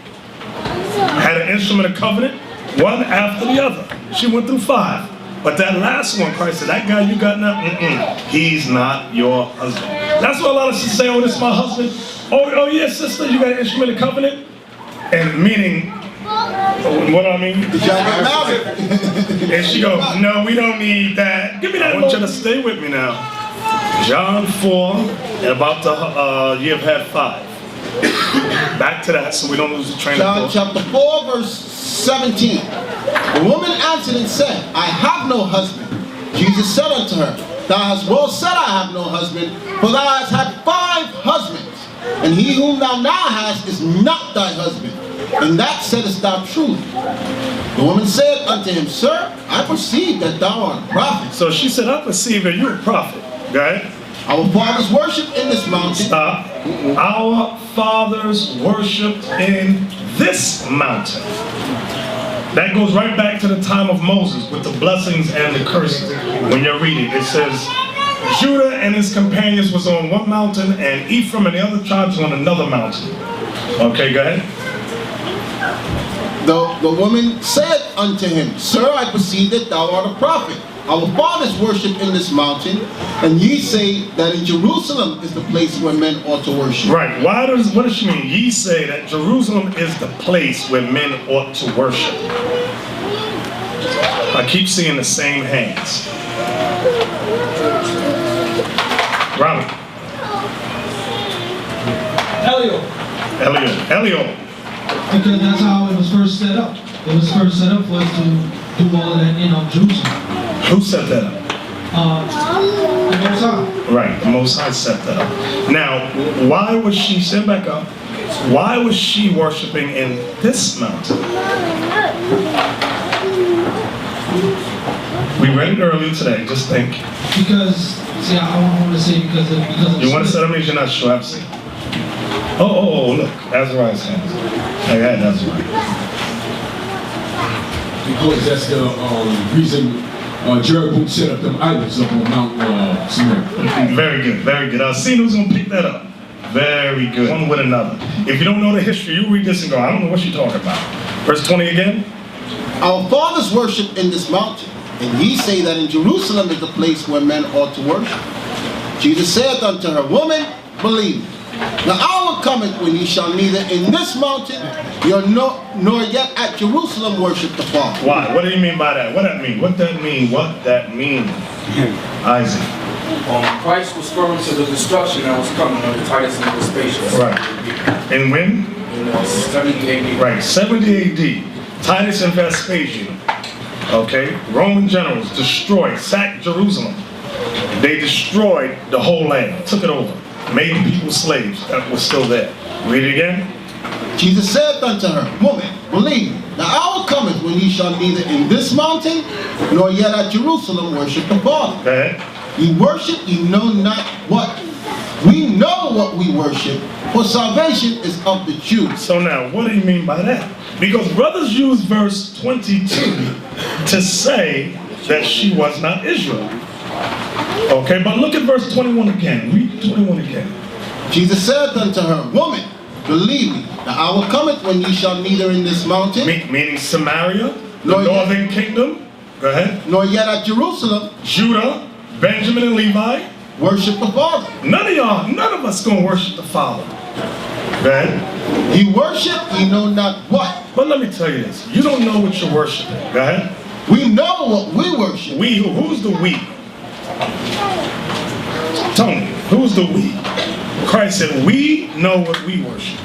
had an instrument of covenant, one after the other. She went through 5. But that last one, Christ said, that guy you got now, he's not your husband. That's what a lot of sisters say, oh, this is my husband. Oh yeah, sister, you got an instrument of covenant? And meaning, what do I mean? And she goes, no, we don't need that. Give me that. I want you to stay with me now. John 4, and about to, you have had 5. Back to that so we don't lose the train of thought. John chapter 4, verse 17. The woman answered and said, I have no husband. Jesus said unto her, thou hast well said, I have no husband, for thou hast had 5 husbands, and he whom thou now hast is not thy husband. And that saidest thou truth. The woman said unto him, Sir, I perceive that thou art a prophet. So she said, I perceive that you're a prophet. Go ahead. Our fathers worshipped in this mountain. Stop. Our fathers worshipped in this mountain. That goes right back to the time of Moses with the blessings and the curses. When you're reading, it says, Judah and his companions was on one mountain, and Ephraim and the other tribes on another mountain. Okay, go ahead. The woman said unto him, Sir, I perceive that thou art a prophet. Our fathers worship in this mountain, and ye say that in Jerusalem is the place where men ought to worship. Right. What does she mean? Ye say that Jerusalem is the place where men ought to worship. I keep seeing the same hands. Robert. Elio. Because that's how it was first set up. It was first set up for us to do all of that, Jerusalem. Who set that up? The Most High. Right, the Most High set that up. Now, why was she, stand back up, why was she worshiping in this mountain? We read it earlier today, just think. Because, see, I want to say because of you want to say that means you're not sure, I've seen. Oh, look, Azariah's hands. I got Azariah. Because that's the reason Jeroboam set up them idols up on Mount Samaria. Very good, very good. I've seen who's going to pick that up. Very good. One with another. If you don't know the history, you read this and go, I don't know what she's talking about. Verse 20 again. Our fathers worship in this mountain, and ye say that in Jerusalem is the place where men ought to worship. Jesus said unto her, Woman, believe. The hour cometh when ye shall neither in this mountain nor yet at Jerusalem worship the Father. Why? What do you mean by that? What that mean? What that mean? Isaac. Christ was referring to the destruction that was coming of the Titus and Vespasian. Right. And when? In 70 AD. Right, 70 AD. Titus and Vespasian. Okay, Roman generals destroyed, sacked Jerusalem. They destroyed the whole land, took it over. Made people slaves that were still there. Read it again. Jesus said unto her, Woman, believe me, the hour cometh when ye shall neither in this mountain nor yet at Jerusalem worship the Father. Okay. Ye worship, ye know not what. We know what we worship, for salvation is of the Jews. So now, what do you mean by that? Because brothers use verse 22 to say that she was not Israel. Okay, but look at verse 21 again. Read 21 again. Jesus said unto her, Woman, believe me, the hour cometh when ye shall neither in this mountain, meaning Samaria, the northern kingdom, go ahead, nor yet at Jerusalem, Judah, Benjamin and Levi, worship the Father. None of us gonna worship the Father. Go ahead. Ye worship, ye know not what. But let me tell you this, you don't know what you're worshiping. Go ahead. We know what we worship. We, who's the we? Tony, who's the we? Christ said, we know what we worship.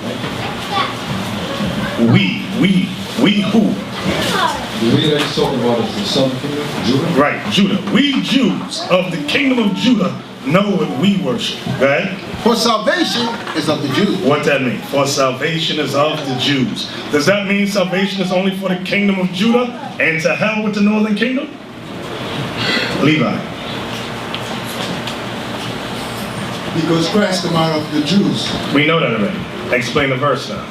We who? The we that he's talking about is the southern kingdom, Judah? Right, Judah. We Jews of the kingdom of Judah know what we worship. Right? For salvation is of the Jews. What that mean? For salvation is of the Jews. Does that mean salvation is only for the kingdom of Judah and to hell with the northern kingdom? Levi. Because Christ come out of the Jews. We know that already. Explain the verse now.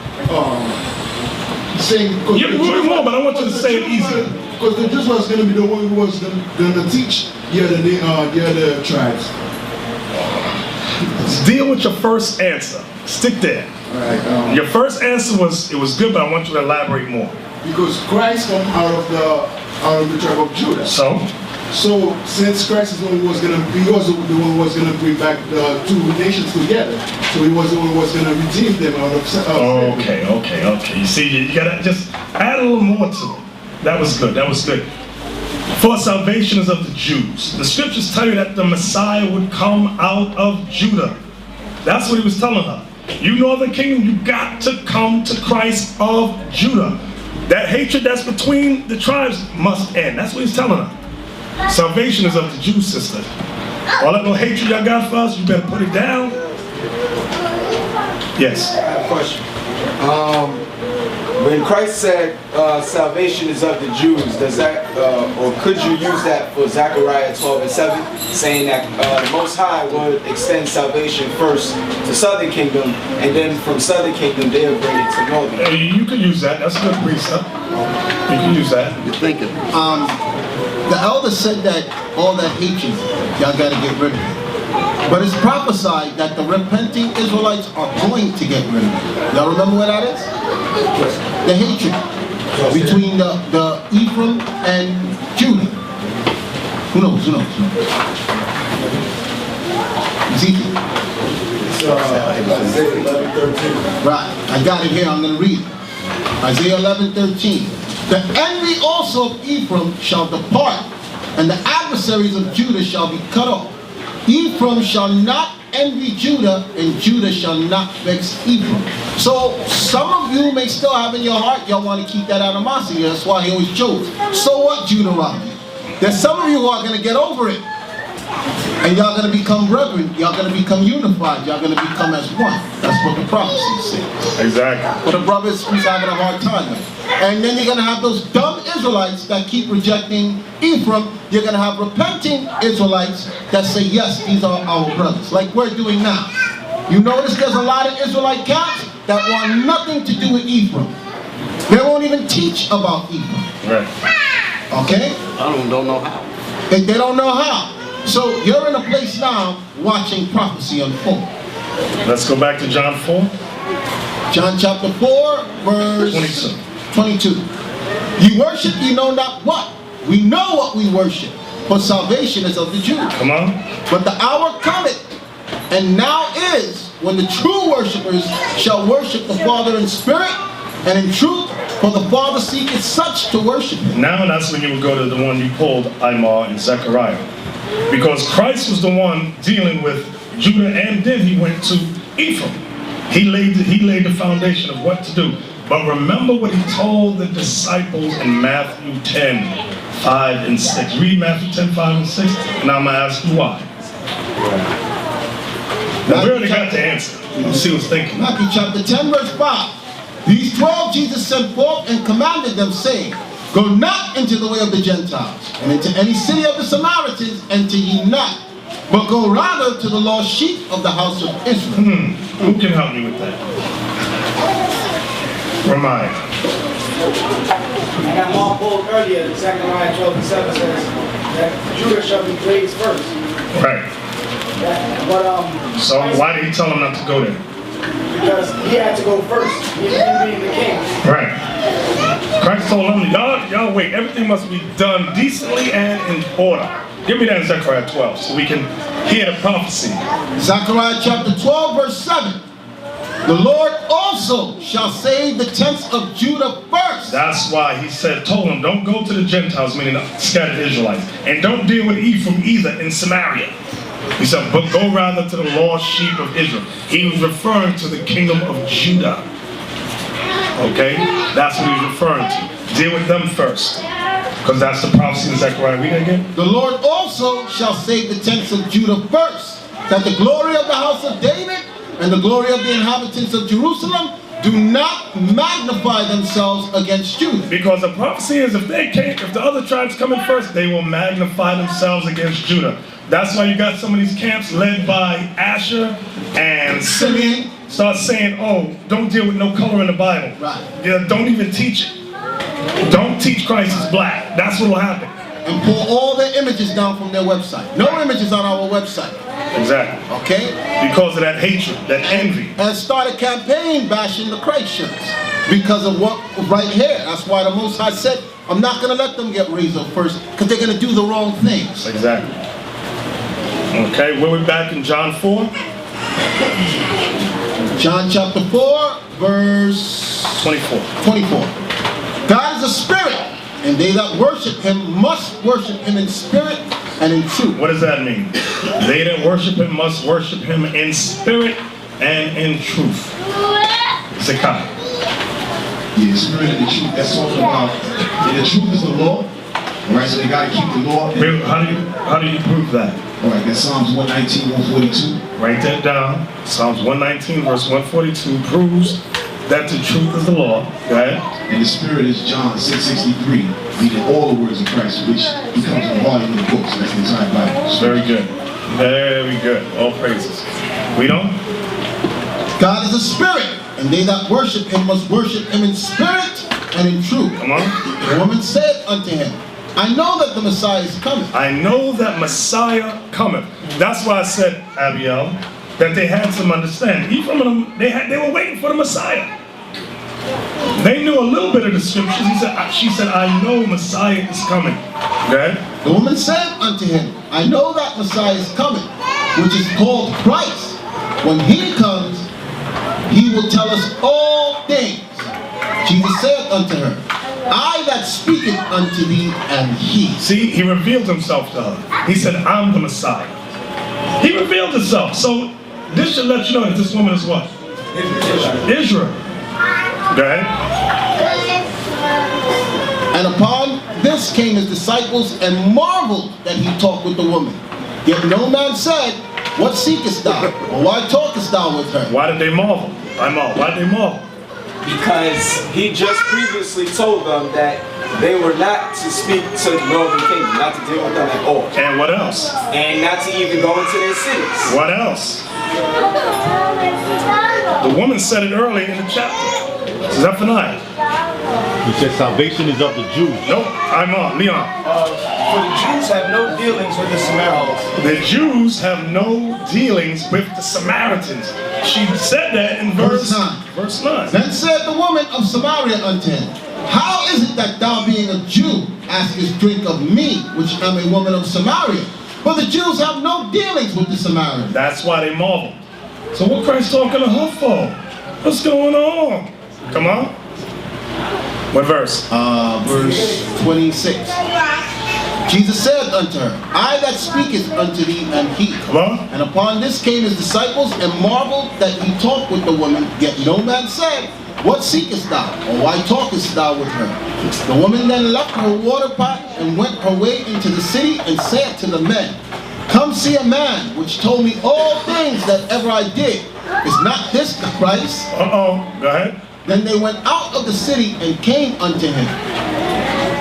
Saying, but I want you to say it easier. Because the Jews was going to be the one who was going to teach the other tribes. Deal with your first answer. Stick there. Your first answer was good, but I want you to elaborate more. Because Christ come out of the tribe of Judah. So since Christ is the one who was gonna, he was the one who was gonna bring back the two nations together. So he was the one who was gonna redeem them out of slavery. Okay. You see, you gotta just add a little more to it. That was good. For salvation is of the Jews. The scriptures tell you that the Messiah would come out of Judah. That's what he was telling her. You northern kingdom, you got to come to Christ of Judah. That hatred that's between the tribes must end. That's what he's telling her. Salvation is of the Jews, sister. All that little hatred y'all got for us, you better put it down. Yes. I have a question. When Christ said salvation is of the Jews, does that, or could you use that for Zechariah 12:7, saying that the Most High would extend salvation first to Southern Kingdom, and then from Southern Kingdom they'll bring it to Northern? You can use that. That's a good precept. You can use that. You're thinking. The elder said that all that hatred, y'all got to get rid of it. But it's prophesied that the repenting Israelites are going to get rid of it. Y'all remember what that is? The hatred between the Ephraim and Judah. Who knows? Ezekiel. Isaiah 11:13. Right, I got it here, I'm going to read it. Isaiah 11:13. The envy also of Ephraim shall depart, and the adversaries of Judah shall be cut off. Ephraim shall not envy Judah, and Judah shall not vex Ephraim. So some of you may still have in your heart, y'all want to keep that animosity. That's why he always chose. So what, Deuteronomy? There's some of you who are going to get over it. And y'all going to become brethren. Y'all going to become unified. Y'all going to become as one. That's what the prophecies say. Exactly. For the brothers who's having a hard time with it. And then you're going to have those dumb Israelites that keep rejecting Ephraim. You're going to have repenting Israelites that say, yes, these are our brothers. Like we're doing now. You notice there's a lot of Israelite camps that want nothing to do with Ephraim. They won't even teach about Ephraim. Right. Okay? I don't know how. They don't know how. So you're in a place now watching prophecy unfold. Let's go back to John 4. John chapter 4, verse 22. You worship, you know not what. We know what we worship, for salvation is of the Jews. Come on. But the hour cometh, and now is, when the true worshipers shall worship the Father in spirit and in truth, for the Father seeketh such to worship him. Now that's when you would go to the one you pulled, Imar and Zechariah. Because Christ was the one dealing with Judah, and then he went to Ephraim. He laid the foundation of what to do. But remember what he told the disciples in Matthew 10, 5 and 6. Read Matthew 10, 5 and 6, and I'm going to ask you why. Now we already got the answer. You see what's thinking. Matthew chapter 10, verse 5. These 12 Jesus sent forth and commanded them, saying, go not into the way of the Gentiles, and into any city of the Samaritans enter ye not, but go rather to the lost sheep of the house of Israel. Who can help me with that? Remind. And that Mark quote earlier, Zechariah 12:7 says that Judah shall be praised first. Right. So why did he tell him not to go there? Because he had to go first. He being the king. Right. Christ told them, y'all wait, everything must be done decently and in order. Give me that in Zechariah 12 so we can hear the prophecy. Zechariah chapter 12, verse 7. The Lord also shall save the tents of Judah first. That's why he told them, don't go to the Gentiles, meaning the scattered Israelites. And don't deal with Ephraim either in Samaria. He said, but go rather to the lost sheep of Israel. He was referring to the kingdom of Judah. Okay? That's what he was referring to. Deal with them first. Because that's the prophecy in Zechariah. Read it again. The Lord also shall save the tents of Judah first, that the glory of the house of David and the glory of the inhabitants of Jerusalem do not magnify themselves against Judah. Because the prophecy is if the other tribes come in first, they will magnify themselves against Judah. That's why you got some of these camps led by Asher and Simeon start saying, oh, don't deal with no color in the Bible. Right. Yeah, don't even teach it. Don't teach Christ is black. That's what will happen. And pull all their images down from their website. No images on our website. Exactly. Okay? Because of that hatred, that envy. And start a campaign bashing the Christ shirts because of what was right here. That's why the Most High said, I'm not going to let them get raised up first because they're going to do the wrong things. Exactly. Okay, we're back in John 4. John chapter 4, verse 24. God is a spirit, and they that worship him must worship him in spirit and in truth. What does that mean? They that worship him must worship him in spirit and in truth. Zekai. Yeah, spirit and the truth. That's talking about, and the truth is the law. Alright, so they gotta keep the law. How do you prove that? Alright, that's Psalms 119, 142. Write that down. Psalms 119, verse 142 proves that the truth is the law. Go ahead. And the spirit is John 6:63, meaning all the words of Christ, which becomes a volume of the book. So that's the entire Bible. It's very good. Very good. All praises. We don't? God is a spirit, and they that worship him must worship him in spirit and in truth. Come on. The woman said unto him, I know that the Messiah is coming. I know that Messiah cometh. That's why I said, Abiel, that they had some understanding. Ephraim, they were waiting for the Messiah. They knew a little bit of the scriptures. She said, I know Messiah is coming. Okay? The woman said unto him, I know that Messiah is coming, which is called Christ. When he comes, he will tell us all things. Jesus said unto her, I that speaketh unto thee am he. See, he revealed himself to her. He said, I'm the Messiah. He revealed himself. So this should let you know that this woman is what? Israel. Go ahead. And upon this came his disciples and marveled that he talked with the woman. Yet no man said, what seekest thou? Or why talkest thou with her? Why did they marvel? Why did they marvel? Because he just previously told them that they were not to speak to the northern kingdom, not to deal with them at all. And what else? And not to even go into their cities. What else? The woman said it early in the chapter. Zephaniah. You said salvation is of the Jews. Nope, Leon. For the Jews have no dealings with the Samaritans. The Jews have no dealings with the Samaritans. She said that in verse 9. Verse 9. Then said the woman of Samaria unto him, how is it that thou being a Jew askest drink of me, which am a woman of Samaria? For the Jews have no dealings with the Samaritans. That's why they marveled. So what Christ talking to her for? What's going on? Come on. What verse? Verse 26. Jesus said unto her, I that speaketh unto thee am he. Come on. And upon this came his disciples and marveled that he talked with the woman, yet no man said, what seekest thou? Or why talkest thou with her? The woman then left her water pot and went her way into the city and said to the men, come see a man which told me all things that ever I did. Is not this the Christ? Go ahead. Then they went out of the city and came unto him.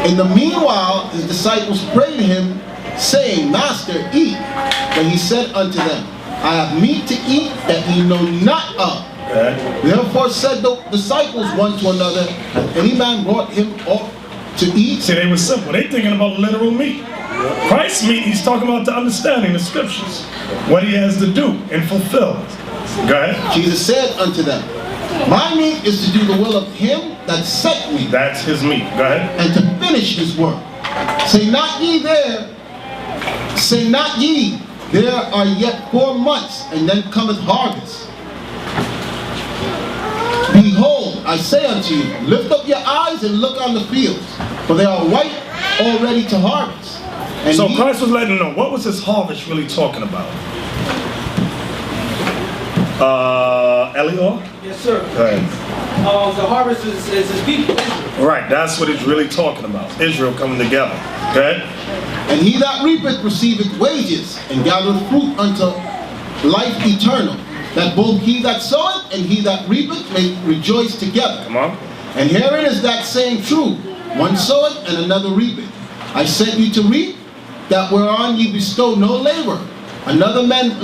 In the meanwhile, his disciples prayed him, saying, Master, eat. But he said unto them, I have meat to eat that ye know not of. Okay. Therefore said the disciples one to another, Has any man brought him aught to eat? See, they were simple. They thinking about literal meat. Christ's meat, he's talking about the understanding the scriptures, what he has to do and fulfill. Go ahead. Jesus said unto them, my meat is to do the will of him that sent me. That's his meat. Go ahead. And to finish his work. Say not ye, there are yet 4 months, and then cometh harvest. Behold, I say unto you, lift up your eyes and look on the fields, for they are white already to harvest. And so Christ was letting them know, what was this harvest really talking about? Elior? Yes, sir. Go ahead. The harvest is his people, Israel. Right, that's what it's really talking about. Israel coming together. Okay? And he that reapeth receiveth wages, and gathereth fruit unto life eternal, that both he that soweth and he that reapeth may rejoice together. Come on. And herein is that saying true, one soweth and another reapeth. I sent you to reap that whereon ye bestow no labor. Other men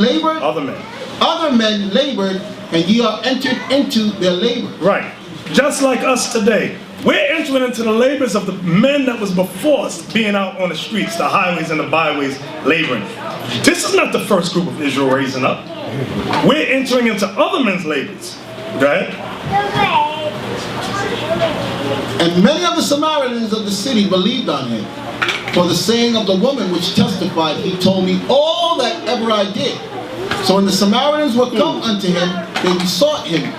labored, and ye are entered into their labor. Right. Just like us today. we're entering into the labors of the men that was before us being out on the streets, the highways and the byways laboring. This is not the first group of Israel raising up. We're entering into other men's labors. Right? And many of the Samaritans of the city believed on him. For the saying of the woman which testified, he told me all that ever I did. So when the Samaritans were come unto him, they besought him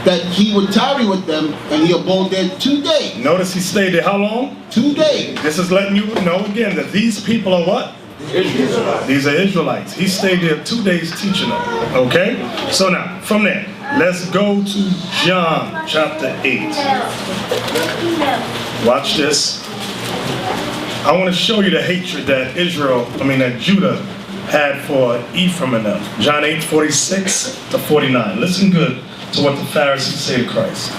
that he would tarry with them, and he abode there 2 days. Notice he stayed there how long? 2 days. This is letting you know again that these people are what? Israelites. These are Israelites. He stayed there 2 days teaching them. Okay? So now, from there, let's go to John chapter 8. Watch this. I want to show you the hatred that that Judah had for Ephraim and them. John 8:46 to 49. Listen good to what the Pharisees say to Christ.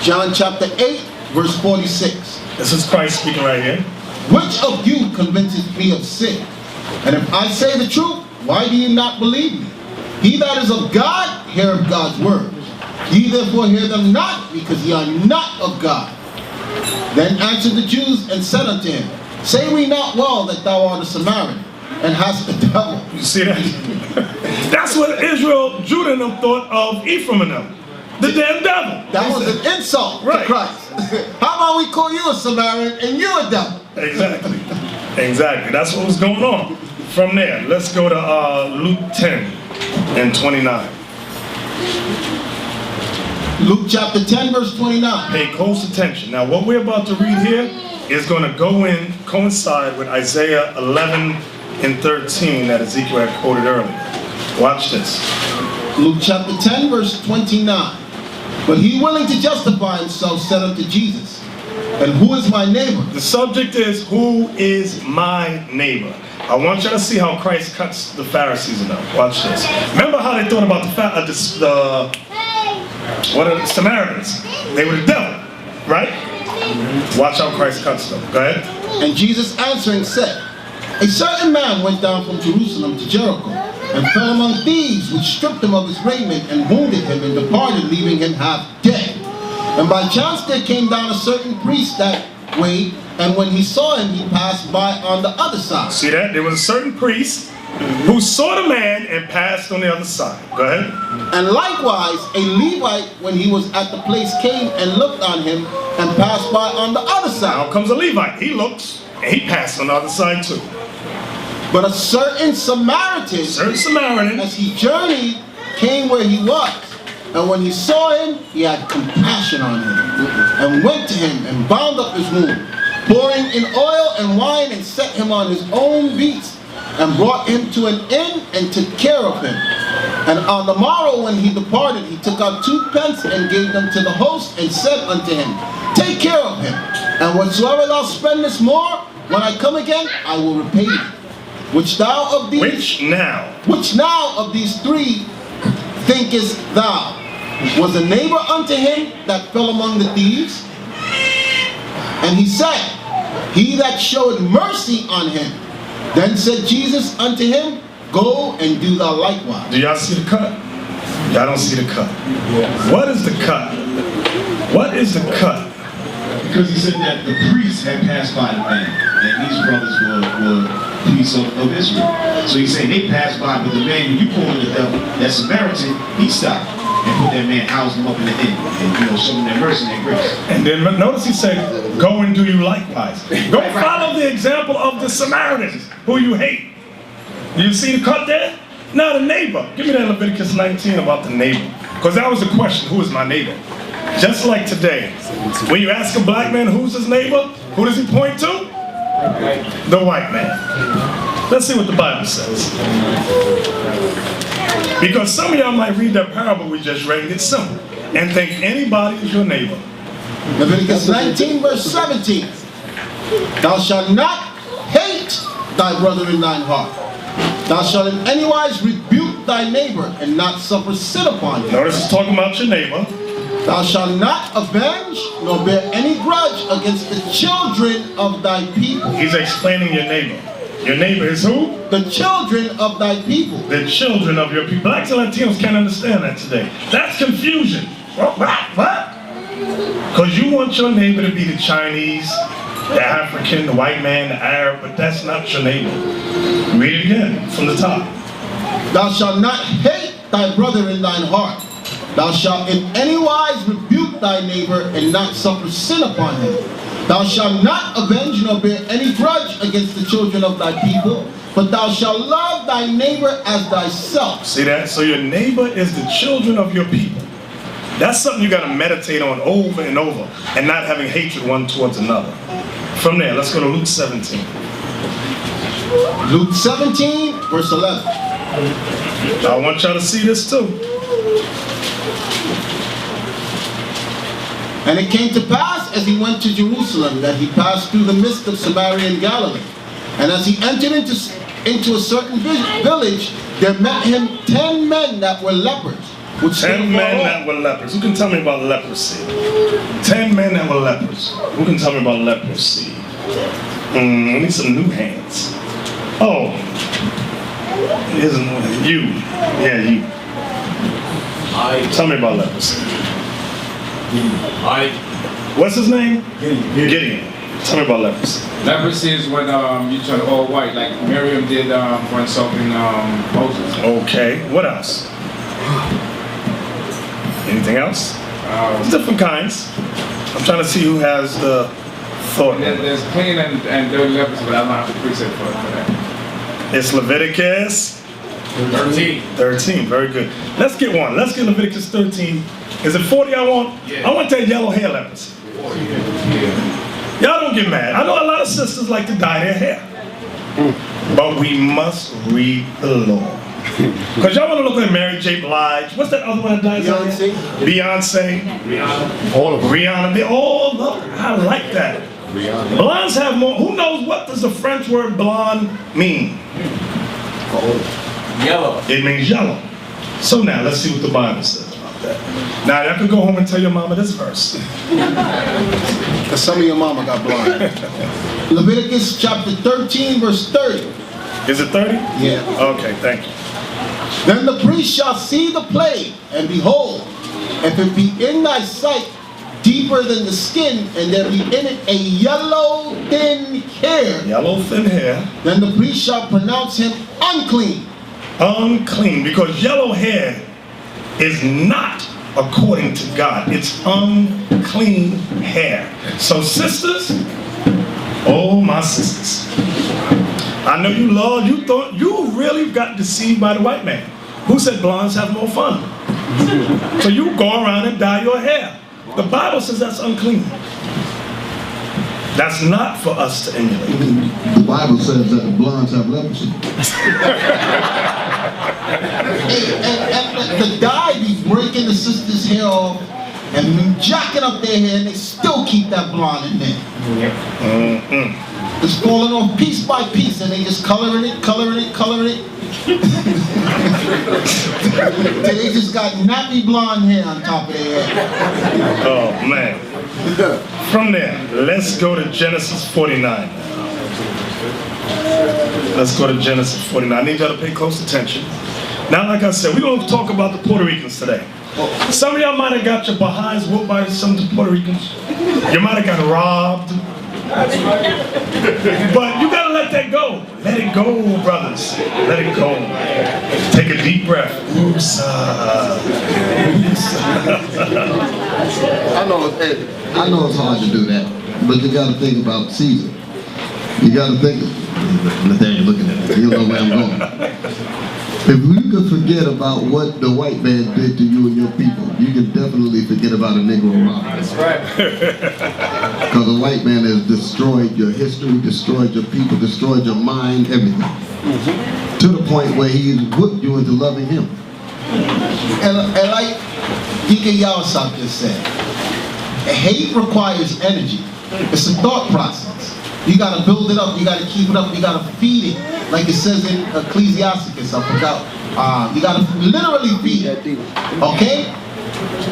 John chapter 8, verse 46. This is Christ speaking right here. Which of you convinces me of sin? And if I say the truth, why do you not believe me? He that is of God, heareth God's words. Ye therefore hear them not, because ye are not of God. Then answered the Jews and said unto him, Say we not well that thou art a Samaritan, and hast the devil? You see that? That's what Judah and them thought of Ephraim and them. The damn devil. That was an insult to Christ. How about we call you a Samaritan and you a devil? Exactly. Exactly. That's what was going on. From there, let's go to Luke 10 and 29. Luke chapter 10, verse 29. Pay close attention. Now, what we're about to read here is going to coincide with Isaiah 11 and 13 that Ezekiel had quoted earlier. Watch this. Luke chapter 10, verse 29. But he willing to justify himself said unto Jesus, And who is my neighbor? The subject is, who is my neighbor? I want you to see how Christ cuts the Pharisees enough. Watch this. Remember how they thought about the Samaritans? They were the devil, right? Watch how Christ cuts them. Go ahead. And Jesus answering said, A certain man went down from Jerusalem to Jericho, and fell among thieves, which stripped him of his raiment, and wounded him, and departed, leaving him half dead. And by chance there came down a certain priest that way, and when he saw him, he passed by on the other side. See that? There was a certain priest who saw the man and passed on the other side. Go ahead. And likewise, a Levite, when he was at the place, came and looked on him, and passed by on the other side. Now comes a Levite. He looks, and he passed on the other side too. But a certain Samaritan, as he journeyed, came where he was. And when he saw him, he had compassion on him, and went to him, and bound up his wound, pouring in oil and wine, and set him on his own beast, and brought him to an inn, and took care of him. And on the morrow when he departed, he took out 2 pence, and gave them to the host, and said unto him, Take care of him, and whatsoever thou spendest more, when I come again, I will repay thee. Which now of these three thinkest thou was a neighbor unto him that fell among the thieves? And he said, He that showed mercy on him. Then said Jesus unto him, Go and do thou likewise. Do y'all see the cut? Y'all don't see the cut. What is the cut? What is the cut? Because he said that the priests had passed by the man, and these brothers were priests of Israel. So he's saying they passed by, but the man who you calling the devil, that Samaritan, he stopped and put that man, housed him up in the inn, and show him that mercy and that grace. And then notice he said, Go and do you likewise. Go follow the example of the Samaritans who you hate. You see the cut there? Now the neighbor. Give me that Leviticus 19 about the neighbor. Because that was the question, who is my neighbor? Just like today, when you ask a black man who's his neighbor, who does he point to? The white man. Let's see what the Bible says. Because some of y'all might read that parable we just read and get simple and think anybody is your neighbor. Leviticus 19 verse 17. Thou shalt not hate thy brother in thine heart. Thou shalt in any wise rebuke thy neighbor, and not suffer sin upon him. Notice it's talking about your neighbor. Thou shalt not avenge, nor bear any grudge against the children of thy people. He's explaining your neighbor. Your neighbor is who? The children of thy people. The children of your people. Blacks and Latinos can't understand that today. That's confusion. What? Because you want your neighbor to be the Chinese, the African, the white man, the Arab, but that's not your neighbor. Read it again from the top. Thou shalt not hate thy brother in thine heart. Thou shalt in any wise rebuke thy neighbor and not suffer sin upon him. Thou shalt not avenge nor bear any grudge against the children of thy people, but thou shalt love thy neighbor as thyself. See that? So your neighbor is the children of your people. That's something you got to meditate on over and over, and not having hatred one towards another. From there, let's go to Luke 17. Luke 17, verse 11. I want y'all to see this too. And it came to pass as he went to Jerusalem that he passed through the midst of Samaria and Galilee. And as he entered into a certain village, there met him 10 men that were lepers. 10 men that were lepers. Who can tell me about leprosy? 10 men that were lepers. Who can tell me about leprosy? We need some new hands. Oh, here's you. Yeah, you. Tell me about leprosy. What's his name? Gideon. Tell me about leprosy. Leprosy is when you turn all white, like Miriam did for insulting Moses. Okay, what else? Anything else? Different kinds. I'm trying to see who has the thought. There's clean and dirty leprosy, but I don't have the precept for that. It's Leviticus 13, very good. Let's get one. Let's get Leviticus 13. Is it 40 I want? Yeah. I want that yellow hair leprosy. Y'all don't get mad. I know a lot of sisters like to dye their hair. But we must read the law. Because y'all want to look at Mary J. Blige. What's that other one that dyes her hair? Beyonce. All of them. Rihanna. They all look. I like that. Blondes have more. Who knows what does the French word blonde mean? Yellow. It means yellow. So now let's see what the Bible says about that. Now y'all can go home and tell your mama this verse. Because some of your mama got blind. Leviticus chapter 13, verse 30. Is it 30? Yeah. Okay, thank you. Then the priest shall see the plague, and behold, if it be in thy sight deeper than the skin, and there be in it a yellow thin hair. Yellow thin hair. Then the priest shall pronounce him unclean. Unclean, because yellow hair is not according to God. It's unclean hair. So sisters, oh my sisters, I know you thought you really got deceived by the white man who said blondes have more fun. So you go around and dye your hair. The Bible says that's unclean. That's not for us to emulate. The Bible says that the blondes have leprosy. and the dye be breaking the sister's hair off and jacking up their hair, and they still keep that blonde in there. It's falling off piece by piece, and they just coloring it. They just got nappy blonde hair on top of their head. Oh man. From there, let's go to Genesis 49. Let's go to Genesis 49. I need y'all to pay close attention. Now, like I said, we're going to talk about the Puerto Ricans today. Some of y'all might have got your behinds whooped by some of the Puerto Ricans. You might have got robbed. But you got to let that go. Let it go, brothers. Let it go. Take a deep breath. I know it's hard to do that, but you got to think about Caesar. You got to think. Nathaniel looking at me. You know where I'm going. If you could forget about what the white man did to you and your people, you can definitely forget about a Negro robber. That's right. Because the white man has destroyed your history, destroyed your people, destroyed your mind, everything. To the point where he's whipped you into loving him. And like Deacon Yawasop just said, hate requires energy. It's a thought process. You got to build it up. You got to keep it up. You got to feed it. Like it says in Ecclesiasticus, I forgot. You got to literally feed it. Okay?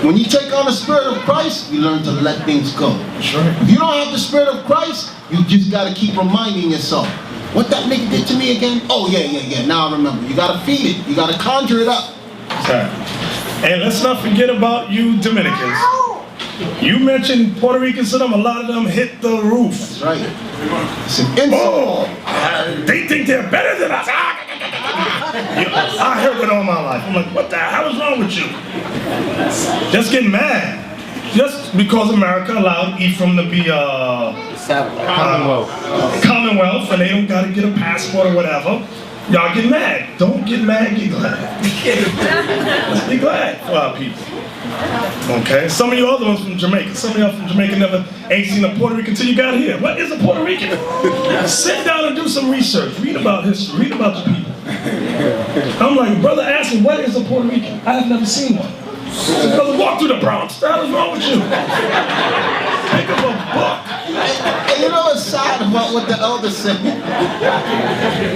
When you take on the Spirit of Christ, you learn to let things go. Sure. If you don't have the Spirit of Christ, you just got to keep reminding yourself, what that nigga did to me again? Oh, yeah. Now I remember. You got to feed it. You got to conjure it up. Okay. And let's not forget about you Dominicans. You mentioned Puerto Ricans to them, a lot of them hit the roof. That's right. It's an insult. They think they're better than us. I heard it all my life. I'm like, what the hell is wrong with you? Just get mad. Just because America allowed Ephraim to be Commonwealth, and they don't got to get a passport or whatever. Y'all get mad. Don't get mad, get glad. Let's be glad for our people. Okay? Some of you other ones from Jamaica. Some of y'all from Jamaica never ain't seen a Puerto Rican until you got here. What is a Puerto Rican? Sit down and do some research. Read about history. Read about the people. I'm like, brother asked me, what is a Puerto Rican? I have never seen one. Brother, walk through the Bronx. What the hell is wrong with you? Pick up a book. And you know what's sad about what the elders said?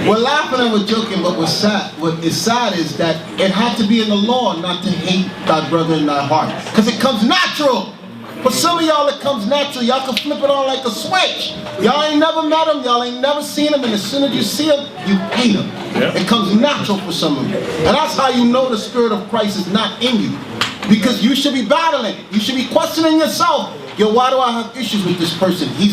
We're laughing and we're joking, but what is sad is that it had to be in the law not to hate thy brother in thy heart. Because it comes natural. For some of y'all it comes natural. Y'all can flip it on like a switch. Y'all ain't never met him, y'all ain't never seen him, and as soon as you see him, you hate him. Yep. It comes natural for some of you. And that's how you know the Spirit of Christ is not in you. Because you should be battling it. You should be questioning yourself. Yo, why do I have issues with this person? He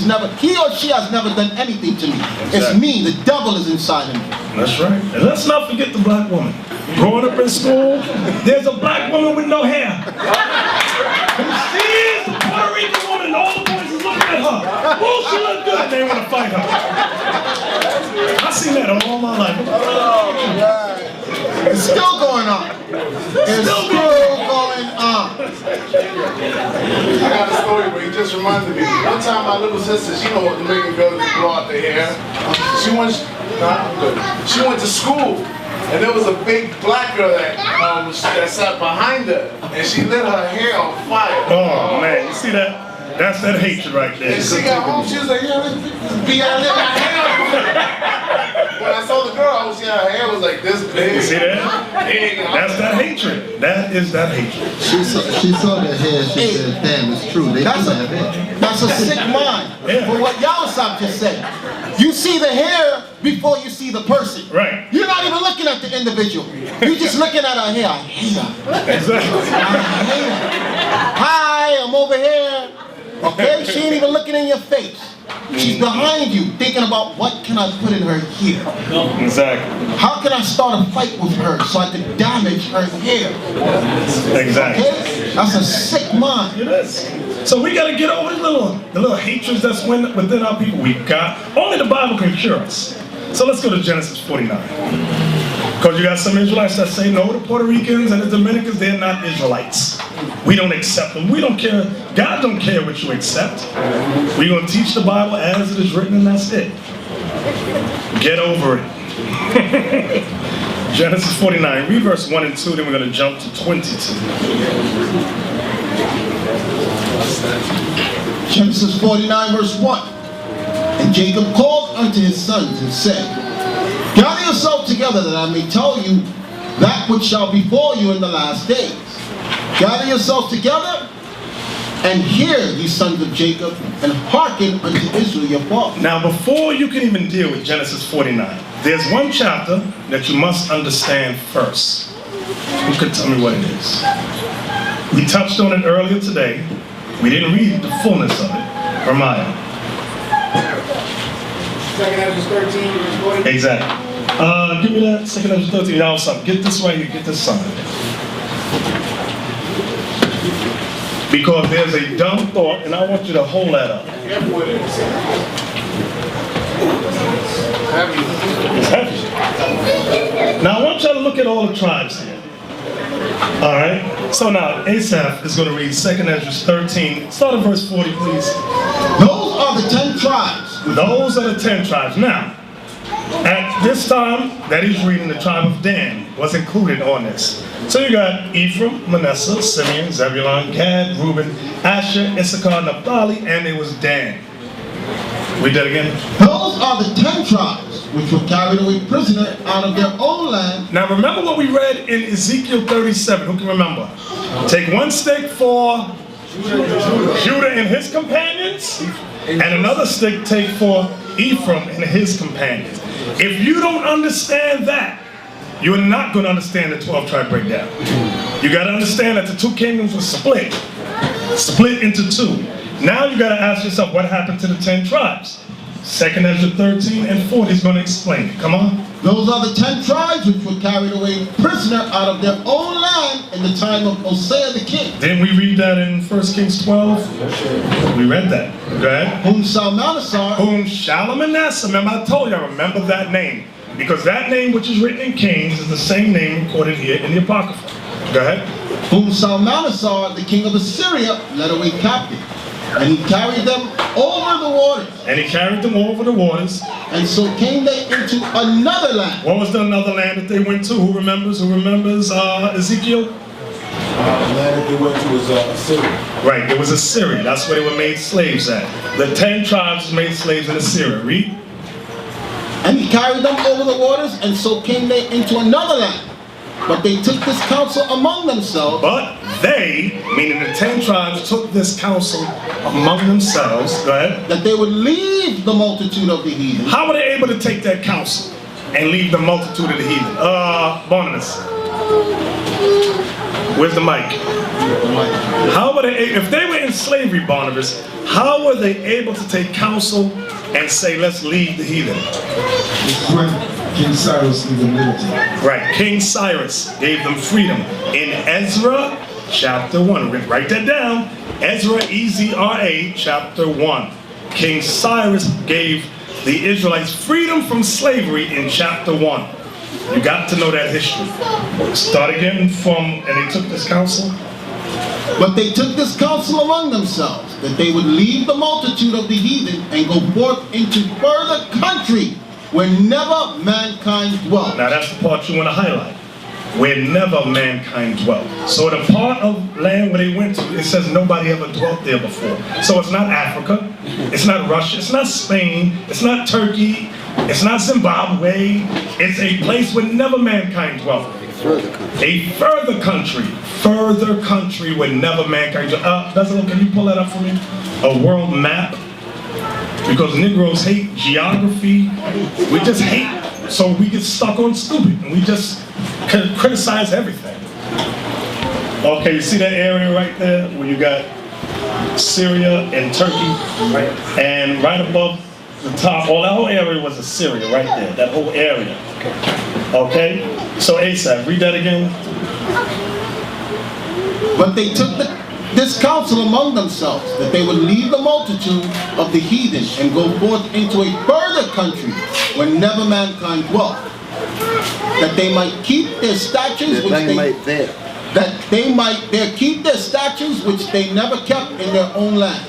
or she has never done anything to me. Exactly. It's me, the devil is inside of me. That's right. And let's not forget the black woman. Growing up in school, there's a black woman with no hair. Who sees the Puerto Rican woman and all the boys is looking at her. Oh, she look good. They want to fight her. I've seen that all my life. It's still going on. It's still going on. I got a story, but he just reminded me. One time my little sister, she know what Dominican girls blow out their hair. She went to school, and there was a big black girl that sat behind her, and she lit her hair on fire. Oh man, you see that? That's that hatred right there. And she got home, she was like, yeah, be out lit my hair on fire. When I saw the girl, I was seeing her hair was like this big. You see that? That's that hatred. That is that hatred. She saw the hair, she said, damn, it's true. They do have hair. That's a sick mind. Yeah. For what Yawasab just said. You see the hair before you see the person. Right. You're not even looking at the individual. You're just looking at her hair. I hate her. Exactly. I hate her. Hi, I'm over here. Okay? She ain't even looking in your face. She's behind you, thinking about what can I put in her hair. Exactly. How can I start a fight with her so I can damage her hair? Exactly. Okay? That's a sick mind. It is. So we got to get over the little hatreds that's within our people. Only the Bible can cure us. So let's go to Genesis 49. Because you got some Israelites that say, no, the Puerto Ricans and the Dominicans, they're not Israelites. We don't accept them. We don't care. God don't care what you accept. We're going to teach the Bible as it is written, and that's it. Get over it. Genesis 49, read verse 1 and 2, then we're going to jump to 22. Genesis 49, verse 1. And Jacob called unto his sons and said, gather yourself together that I may tell you that which shall befall you in the last days. Gather yourselves together and hear, ye sons of Jacob, and hearken unto Israel your father. Now, before you can even deal with Genesis 49, there's one chapter that you must understand first. Who could tell me what it is? We touched on it earlier today. We didn't read the fullness of it. Ramaya. 2nd Ezra 13, verse 40. Exactly. Give me that 2nd Ezra 13. Now, something. Get this right here. Get this something. Because there's a dumb thought, and I want you to hold that up. It's heavy. Now, I want you to look at all the tribes here. All right? So now, Asaph is going to read 2nd Ezra 13. Start at verse 40, please. Those are the 10 tribes. Those are the 10 tribes. Now, at this time that he's reading, the tribe of Dan was included on this. So you got Ephraim, Manasseh, Simeon, Zebulun, Gad, Reuben, Asher, Issachar, Naphtali, and it was Dan. Read that again. Those are the 10 tribes which were carried away prisoner out of their own land. Now remember what we read in Ezekiel 37. Who can remember? Take one stick for Judah and his companions, and another stick take for Ephraim and his companions. If you don't understand that, you're not going to understand the 12-tribe breakdown. You got to understand that the two kingdoms were split. split into two. Now you got to ask yourself, what happened to the 10 tribes? 2nd Ezra 13 and 40 is going to explain it. Come on. Those are the 10 tribes which were carried away prisoner out of their own land in the time of Hosea the king. Didn't we read that in 1 Kings 12? We read that. Go ahead. Whom Shalmaneser. Whom Shalmaneser. Remember, I told you, I remember that name. Because that name which is written in Kings is the same name recorded here in the Apocrypha. Go ahead. Whom Shalmaneser, the king of Assyria, led away captive. And he carried them over the waters. And he carried them over the waters. And so came they into another land. What was the another land that they went to? Who remembers? Who remembers Ezekiel? The land that they went to was Assyria. Right, it was Assyria. That's where they were made slaves at. The 10 tribes were made slaves in Assyria. Read. And he carried them over the waters, and so came they into another land. But they took this counsel among themselves. But they, meaning the 10 tribes, took this counsel among themselves. Go ahead. That they would leave the multitude of the heathen. How were they able to take that counsel and leave the multitude of the heathen? Barnabas. Where's the mic? How were they, if they were in slavery, Barnabas, how were they able to take counsel and say, let's leave the heathen? King Cyrus gave them liberty. Right, King Cyrus gave them freedom. In Ezra chapter 1, write that down. Ezra, E-Z-R-A, chapter 1. King Cyrus gave the Israelites freedom from slavery in chapter 1. You got to know that history. Start again from, and they took this counsel. But they took this counsel among themselves, that they would leave the multitude of the heathen and go forth into further country where never mankind dwelt. Now that's the part you want to highlight. Where never mankind dwelt. So the part of land where they went to, it says nobody ever dwelt there before. So it's not Africa, it's not Russia, it's not Spain, it's not Turkey, it's not Zimbabwe. It's a place where never mankind dwelt. A further country where never mankind dwelt. Can you pull that up for me? A world map. Because Negroes hate geography. We just hate, so we get stuck on stupid. And we just criticize everything. Okay, you see that area right there where you got Syria and Turkey? Right? And right above the top, that whole area was Assyria right there. That whole area. Okay? So Asaph, read that again. But they took this counsel among themselves, that they would leave the multitude of the heathen and go forth into a further country where never mankind dwelt, that they might keep their statutes keep their statutes which they never kept in their own land.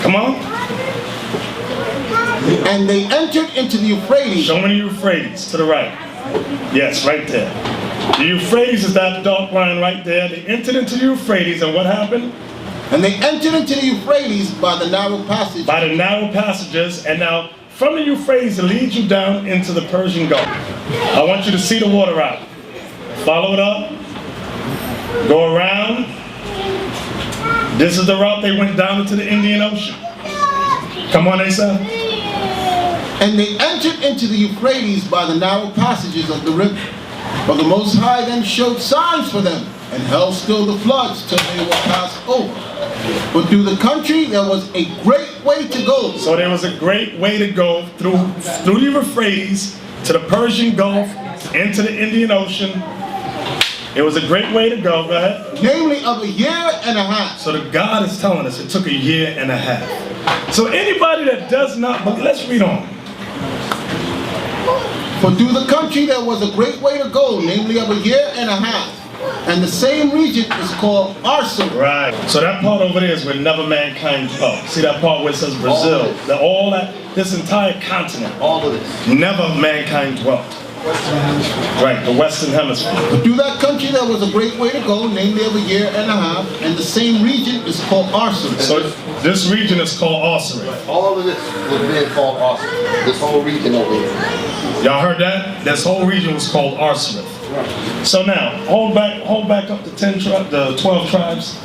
Come on. And they entered into the Euphrates. Show me the Euphrates to the right. Yes, right there. The Euphrates is that dark line right there. They entered into the Euphrates, and what happened? And they entered into the Euphrates by the narrow passage. By the narrow passages, and now from the Euphrates it leads you down into the Persian Gulf. I want you to see the water route. Follow it up. Go around. This is the route they went down into the Indian Ocean. Come on, Asa. And they entered into the Euphrates by the narrow passages of the river. But the Most High then showed signs for them, and held still the floods till they were passed over. But through the country there was a great way to go. So there was a great way to go through the Euphrates to the Persian Gulf, into the Indian Ocean. It was a great way to go. Go ahead. Namely of a year and a half. So the God is telling us it took a year and a half. So anybody that does not, but let's read on. For through the country there was a great way to go, namely of a year and a half. And the same region is called Arsa. Right. So that part over there is where never mankind dwelt. See that part where it says Brazil? This entire continent. All of this. Never mankind dwelt. Right, the Western Hemisphere. But through that country there was a great way to go, namely of a year and a half. And the same region is called Arsa. So this region is called Arsa. All of this was being called Arsa. This whole region over here. Y'all heard that? This whole region was called Arsa. So now, hold back up the 12 tribes.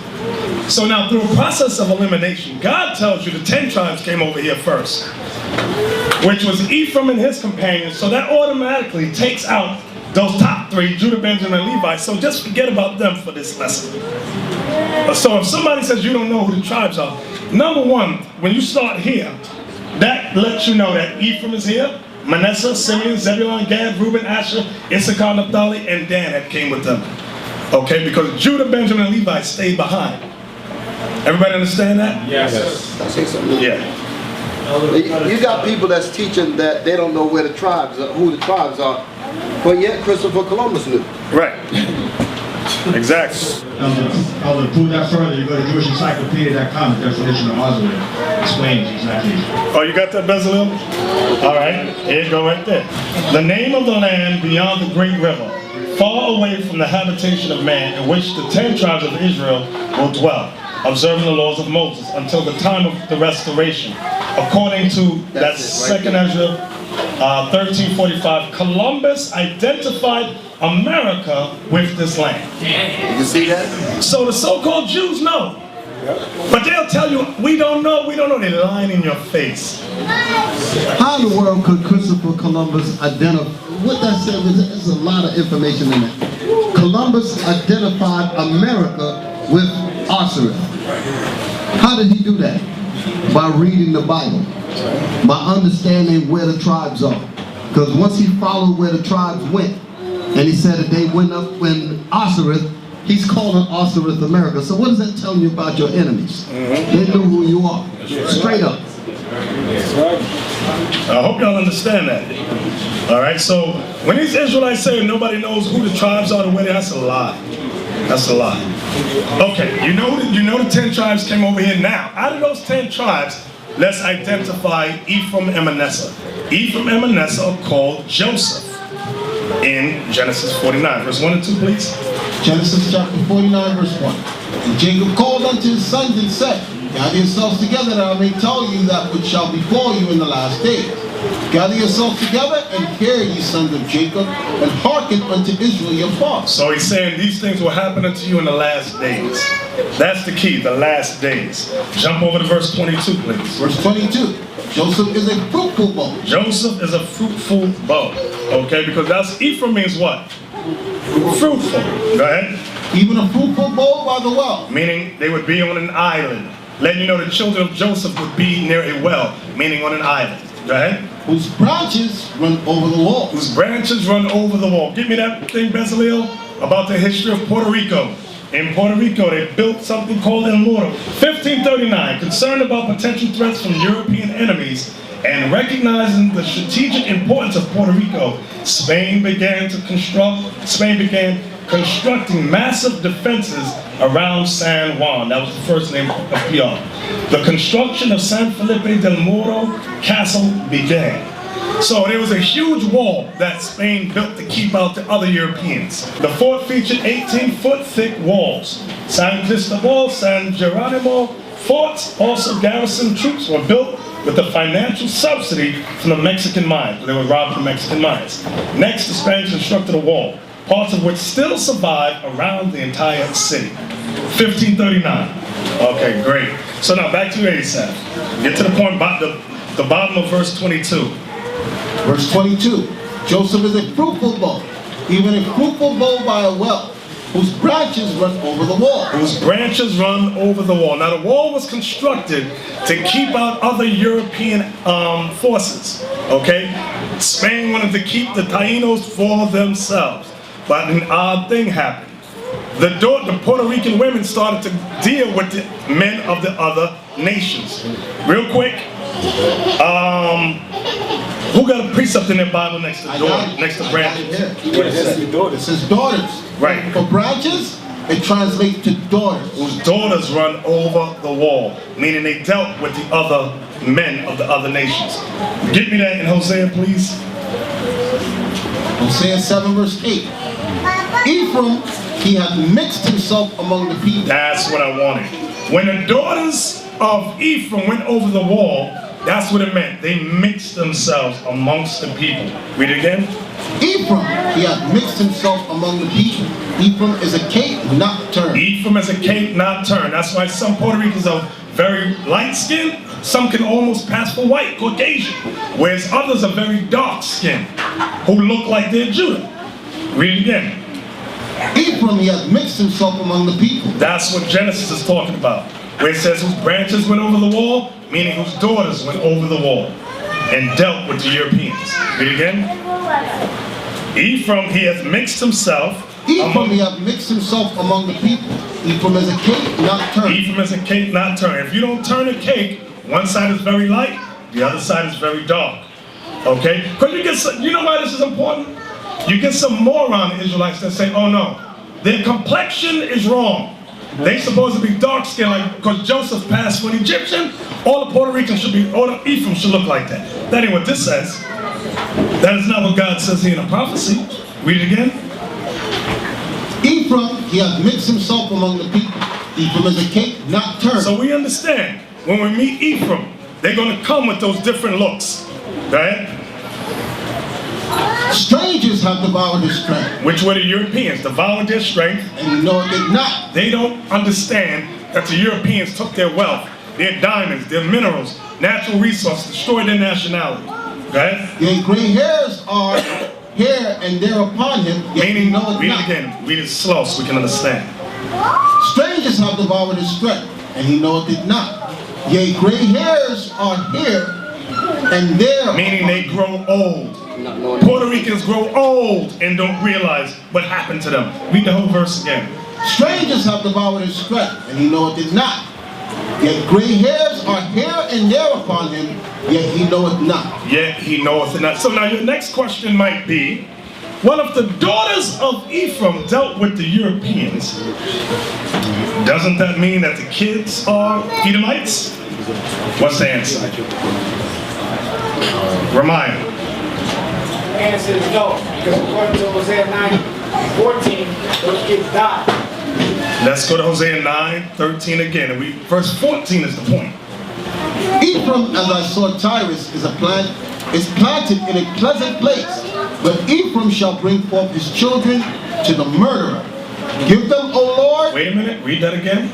So now, through a process of elimination, God tells you the 10 tribes came over here first, which was Ephraim and his companions. So that automatically takes out those top three, Judah, Benjamin, and Levi. So just forget about them for this lesson. So if somebody says you don't know who the tribes are, number one, when you start here, that lets you know that Ephraim is here, Manasseh, Simeon, Zebulun, Gad, Reuben, Asher, Issachar, Naphtali, and Dan that came with them. Okay, because Judah, Benjamin, and Levi stayed behind. Everybody understand that? Yes. I'll say something. Yeah. You got people that's teaching that they don't know where the tribes are, who the tribes are, but yet Christopher Columbus knew. Right. Exactly. To prove that further, you go to JewishEncyclopedia.com, the definition of Oswald explains exactly. Oh, you got that, Bezalel? All right, here you go right there. The name of the land beyond the great river, far away from the habitation of man, in which the 10 tribes of Israel will dwell, observing the laws of Moses until the time of the restoration. According to that's 2nd Ezra 1345, Columbus identified America with this land. You see that? So the so-called Jews know. But they'll tell you, we don't know. They're lying in your face. How in the world could Christopher Columbus identify? What that said was there's a lot of information in it. Columbus identified America with Osiris. How did he do that? By reading the Bible. By understanding where the tribes are. Because once he followed where the tribes went, and he said that they went up in Osiris, he's calling Osiris America. So what does that tell you about your enemies? They know who you are. Straight up. I hope y'all understand that. All right, so when these Israelites say nobody knows who the tribes are, that's a lie. That's a lie. Okay, you know the 10 tribes came over here now. Out of those 10 tribes, let's identify Ephraim and Manasseh. Ephraim and Manasseh are called Joseph in Genesis 49. Verse 1 and 2, please. Genesis chapter 49, verse 1. And Jacob called unto his sons and said, Gather yourselves together that I may tell you that which shall befall you in the last days. Gather yourselves together and hear, ye sons of Jacob, and hearken unto Israel your father. So he's saying these things will happen unto you in the last days. That's the key, the last days. Jump over to verse 22, please. Verse 22. Joseph is a fruitful bow. Joseph is a fruitful bow. Okay, because that's Ephraim means what? Fruitful. Go ahead. Even a fruitful bow by the well. Meaning they would be on an island. Letting you know the children of Joseph would be near a well, meaning on an island. Go ahead. Whose branches run over the wall. Whose branches run over the wall. Give me that thing, Bezalel, about the history of Puerto Rico. In Puerto Rico, they built something called El Muro. 1539, concerned about potential threats from European enemies and recognizing the strategic importance of Puerto Rico, Spain began constructing massive defenses around San Juan. That was the first name of PR. The construction of San Felipe del Moro Castle began. So there was a huge wall that Spain built to keep out the other Europeans. The fort featured 18-foot thick walls. San Cristobal, San Geronimo forts, also garrison troops, were built with the financial subsidy from the Mexican mines. They were robbed from Mexican mines. Next, the Spanish constructed a wall, parts of which still survive around the entire city. 1539. Okay, great. So now back to Asaph. Get to the point about the bottom of verse 22. Verse 22. Joseph is a fruitful bow, even a fruitful bow by a well, whose branches run over the wall. Whose branches run over the wall. Now the wall was constructed to keep out other European forces. Okay? Spain wanted to keep the Tainos for themselves. But an odd thing happened. The Puerto Rican women started to deal with the men of the other nations. Real quick, who got a precept in their Bible next to next to branches? What it says? It says daughters. Right. For branches, it translates to daughters. Whose daughters run over the wall, meaning they dealt with the other men of the other nations. Get me that in Hosea, please. Hosea 7 verse 8. Ephraim, he hath mixed himself among the people. That's what I wanted. When the daughters of Ephraim went over the wall, that's what it meant. They mixed themselves amongst the people. Read it again. Ephraim, he hath mixed himself among the people. Ephraim is a cape not turned. Ephraim is a cape not turned. That's why some Puerto Ricans are very light skinned. Some can almost pass for white, Caucasian. Whereas others are very dark skinned, who look like they're Judah. Read it again. Ephraim, he has mixed himself among the people. That's what Genesis is talking about. Where it says whose branches went over the wall, meaning whose daughters went over the wall and dealt with the Europeans. Read again. Ephraim, he has mixed himself. Ephraim, he has mixed himself among the people. Ephraim is a cake not turned. Ephraim is a cake not turned. If you don't turn a cake, one side is very light, the other side is very dark. Okay? Because you get some, you know why this is important? You get some moron Israelites that say, oh no, their complexion is wrong. They supposed to be dark skinned, like, because Joseph passed for an Egyptian, all the Puerto Ricans should be, all the Ephraim should look like that. That ain't what this says. That is not what God says here in the prophecy. Read it again. Ephraim, he has mixed himself among the people. Ephraim is a cake not turned. So we understand, when we meet Ephraim, they're going to come with those different looks. Right? Strangers have devoured his strength. Which were the Europeans, devoured their strength. And you know it did not. They don't understand that the Europeans took their wealth, their diamonds, their minerals, natural resources, destroyed their nationality. Okay? Their gray hairs are here and there upon him. Meaning, read it again. Read it slow so we can understand. Strangers have devoured his strength, and he know it did not. Yea, gray hairs are here and there. Meaning they grow old. Puerto Ricans grow old and don't realize what happened to them. Read the whole verse again. Strangers have devoured his strength, and he know it did not. Yet gray hairs are here and there upon him, yet he knoweth not. Yet he knoweth it not. So now your next question might be, well, if the daughters of Ephraim dealt with the Europeans, doesn't that mean that the kids are Edomites? What's the answer? Remind. The answer is no, because according to Hosea 9:14, those kids died. Let's go to Hosea 9:13 again. And verse 14 is the point. Ephraim, as I saw Tyrus, is planted in a pleasant place, but Ephraim shall bring forth his children to the murderer. Give them, O Lord. Wait a minute, read that again.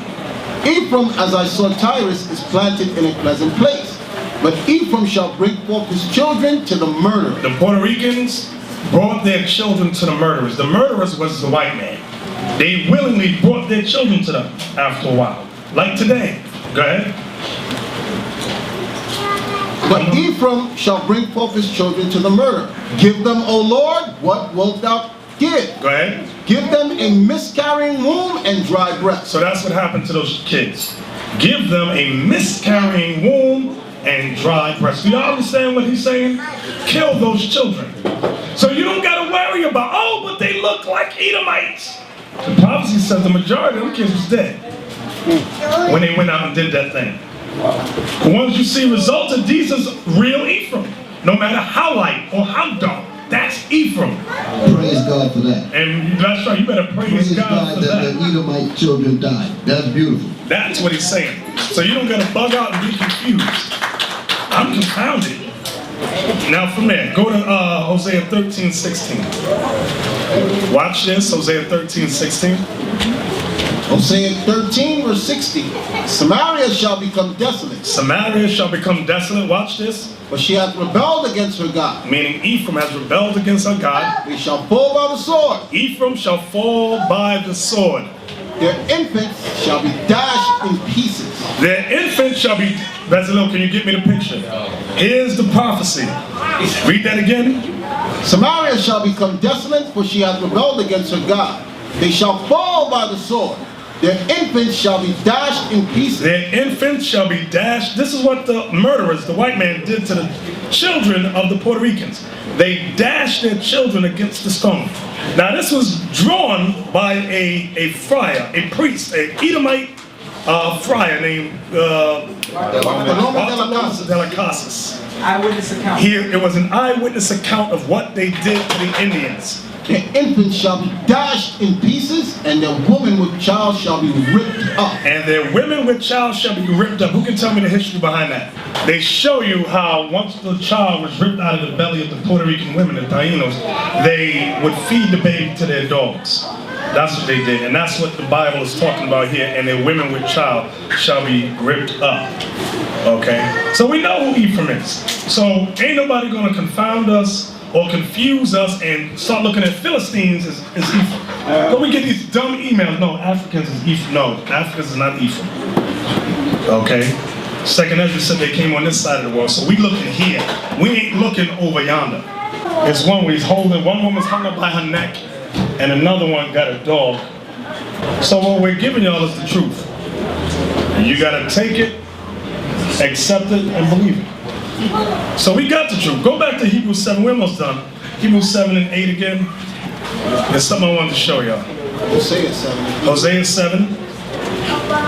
Ephraim, as I saw Tyrus, is planted in a pleasant place, but Ephraim shall bring forth his children to the murderer. The Puerto Ricans brought their children to the murderers. The murderers was the white man. They willingly brought their children to them after a while. Like today. Go ahead. But Ephraim shall bring forth his children to the murder. Give them, O Lord, what wilt thou give? Go ahead. Give them a miscarrying womb and dry breast. So that's what happened to those kids. Give them a miscarrying womb and dry breast. Do y'all understand what he's saying? Kill those children. So you don't got to worry about, oh, but they look like Edomites. The prophecy says the majority of the kids was dead when they went out and did that thing. The ones you see resulted, these is real Ephraim. No matter how light or how dark, that's Ephraim. Praise God for that. And that's right, you better praise God for that. The Edomite children died. That's beautiful. That's what he's saying. So you don't got to bug out and be confused. I'm confounded. Now from there, go to Hosea 13:16. Watch this, Hosea 13:16. Hosea 13, verse 60. Samaria shall become desolate. Samaria shall become desolate. Watch this. For she hath rebelled against her God. Meaning Ephraim has rebelled against her God. They shall fall by the sword. Ephraim shall fall by the sword. Their infants shall be dashed in pieces. Their infants shall be... Bezalel, can you get me the picture? Here's the prophecy. Read that again. Samaria shall become desolate, for she hath rebelled against her God. They shall fall by the sword. Their infants shall be dashed in pieces. Their infants shall be dashed. This is what the murderers, the white man, did to the children of the Puerto Ricans. They dashed their children against the stone. Now this was drawn by a friar, a priest, an Edomite friar named Bartolomé de las Casas. Eyewitness account. Here, it was an eyewitness account of what they did to the Indians. Their infants shall be dashed in pieces, and their woman with child shall be ripped up. And their women with child shall be ripped up. Who can tell me the history behind that? They show you how once the child was ripped out of the belly of the Puerto Rican women, the Tainos, they would feed the baby to their dogs. That's what they did. And that's what the Bible is talking about here. And their women with child shall be ripped up. Okay? So we know who Ephraim is. So ain't nobody going to confound us or confuse us and start looking at Philistines as Ephraim. Don't we get these dumb emails? No, Africans is Ephraim. No, Africans is not Ephraim. Okay? Second Ezra said they came on this side of the world, so we looking here. We ain't looking over yonder. It's one where he's holding, one woman's hung up by her neck, and another one got a dog. So what we're giving y'all is the truth. And you gotta take it, accept it, and believe it. So we got the truth. Go back to Hebrews 7, we're almost done. Hebrews 7 and 8 again. There's something I wanted to show y'all. Hosea 7. Hosea 7,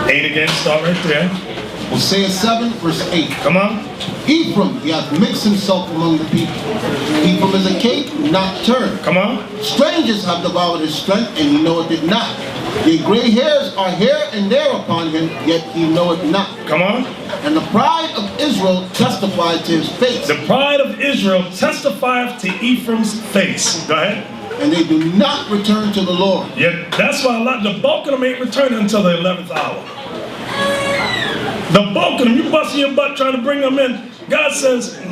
8 again, start right there. Hosea 7, verse 8. Come on. Ephraim, he hath mixed himself among the people. Ephraim is a cake not turned. Come on. Strangers have devoured his strength, and he knoweth it not. The gray hairs are here and there upon him, yet he knoweth not. Come on. And the pride of Israel testified to his face. The pride of Israel testifieth to Ephraim's face. Go ahead. And they do not return to the Lord. Yeah, that's why the bulk of them ain't returning until the 11th hour. The bulk of them, you busting your butt trying to bring them in. God says, Go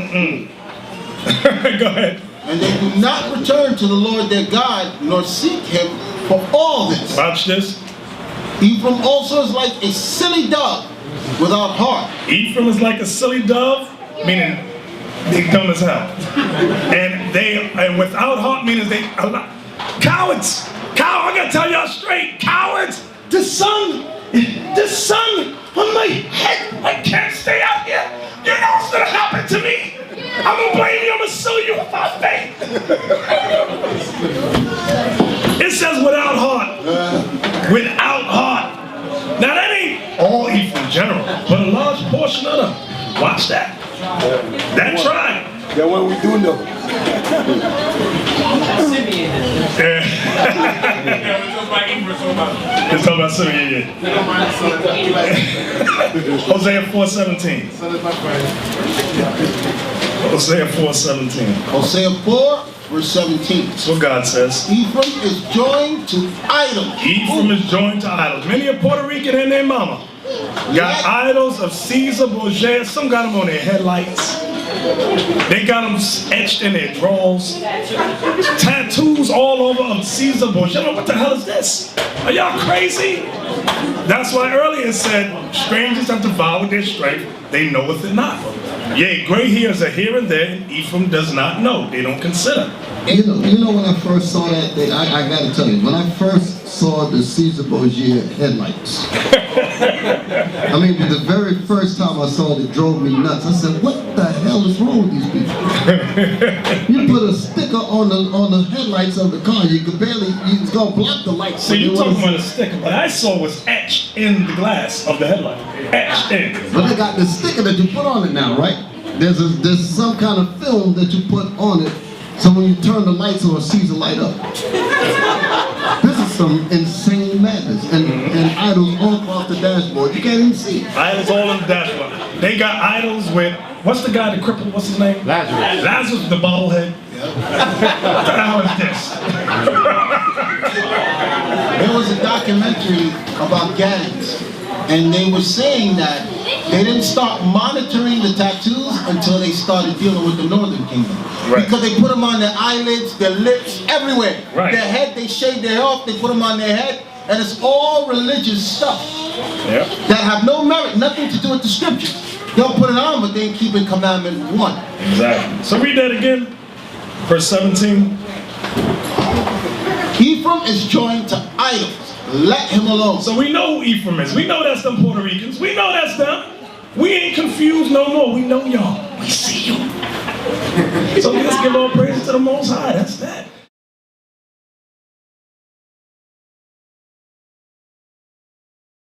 ahead. And they do not return to the Lord their God, nor seek him for all this. Watch this. Ephraim also is like a silly dove without heart. Ephraim is like a silly dove, meaning they dumb as hell. And without heart, meaning they cowards. I gotta tell y'all straight, cowards. The sun on my head. I can't stay out here. You know what's gonna happen to me? I'm gonna blame you. I'm gonna sue you if I faint. It says without heart. Without heart. Now that ain't all Ephraim general, but a large portion of them. Watch that. That tribe. That one we do know. It's talking about Simeon. Hosea 4:17. Hosea 4:17. Hosea 4, verse 17. That's what God says. Ephraim is joined to idols. Ephraim is joined to idols. Many are Puerto Rican and their mama. Got idols of Caesar Borgia. Some got them on their headlights. They got them etched in their drawers. Tattoos all over of Caesar Borgia. What the hell is this? Are y'all crazy? That's why earlier it said, strangers have devoured their strength. They knoweth it not. Yea, gray hairs are here and there, and Ephraim does not know. They don't consider. You know when I first saw that thing, I gotta tell you, when I first saw the Caesar Borgia headlights, I mean, the very first time I saw it, it drove me nuts. I said, what the hell is wrong with these people? You put a sticker on the headlights of the car, you could barely, it's gonna block the lights. So you're talking about a sticker. What I saw was etched in the glass of the headlight. Etched in. But they got the sticker that you put on it now, right? There's some kind of film that you put on it, so when you turn the lights on, it sees the light up. This is some insane madness. And idols all across the dashboard. You can't even see it. Idols all in the dashboard. They got idols with, what's the guy that crippled, what's his name? Lazarus. Lazarus with the bobblehead. What the hell is this? There was a documentary about gangs, and they were saying that they didn't start monitoring the tattoos until they started dealing with the Northern Kingdom. Right. Because they put them on their eyelids, their lips, everywhere. Right. Their head, they shave their hair off, they put them on their head, and it's all religious stuff that have no merit, nothing to do with the scriptures. They'll put it on, but they ain't keeping commandment 1. Exactly. So read that again. Verse 17. Ephraim is joined to idols. Let him alone. So we know who Ephraim is. We know that's them Puerto Ricans. We know that's them. We ain't confused no more. We know y'all. We see you. So let's give all praise to the Most High. That's that.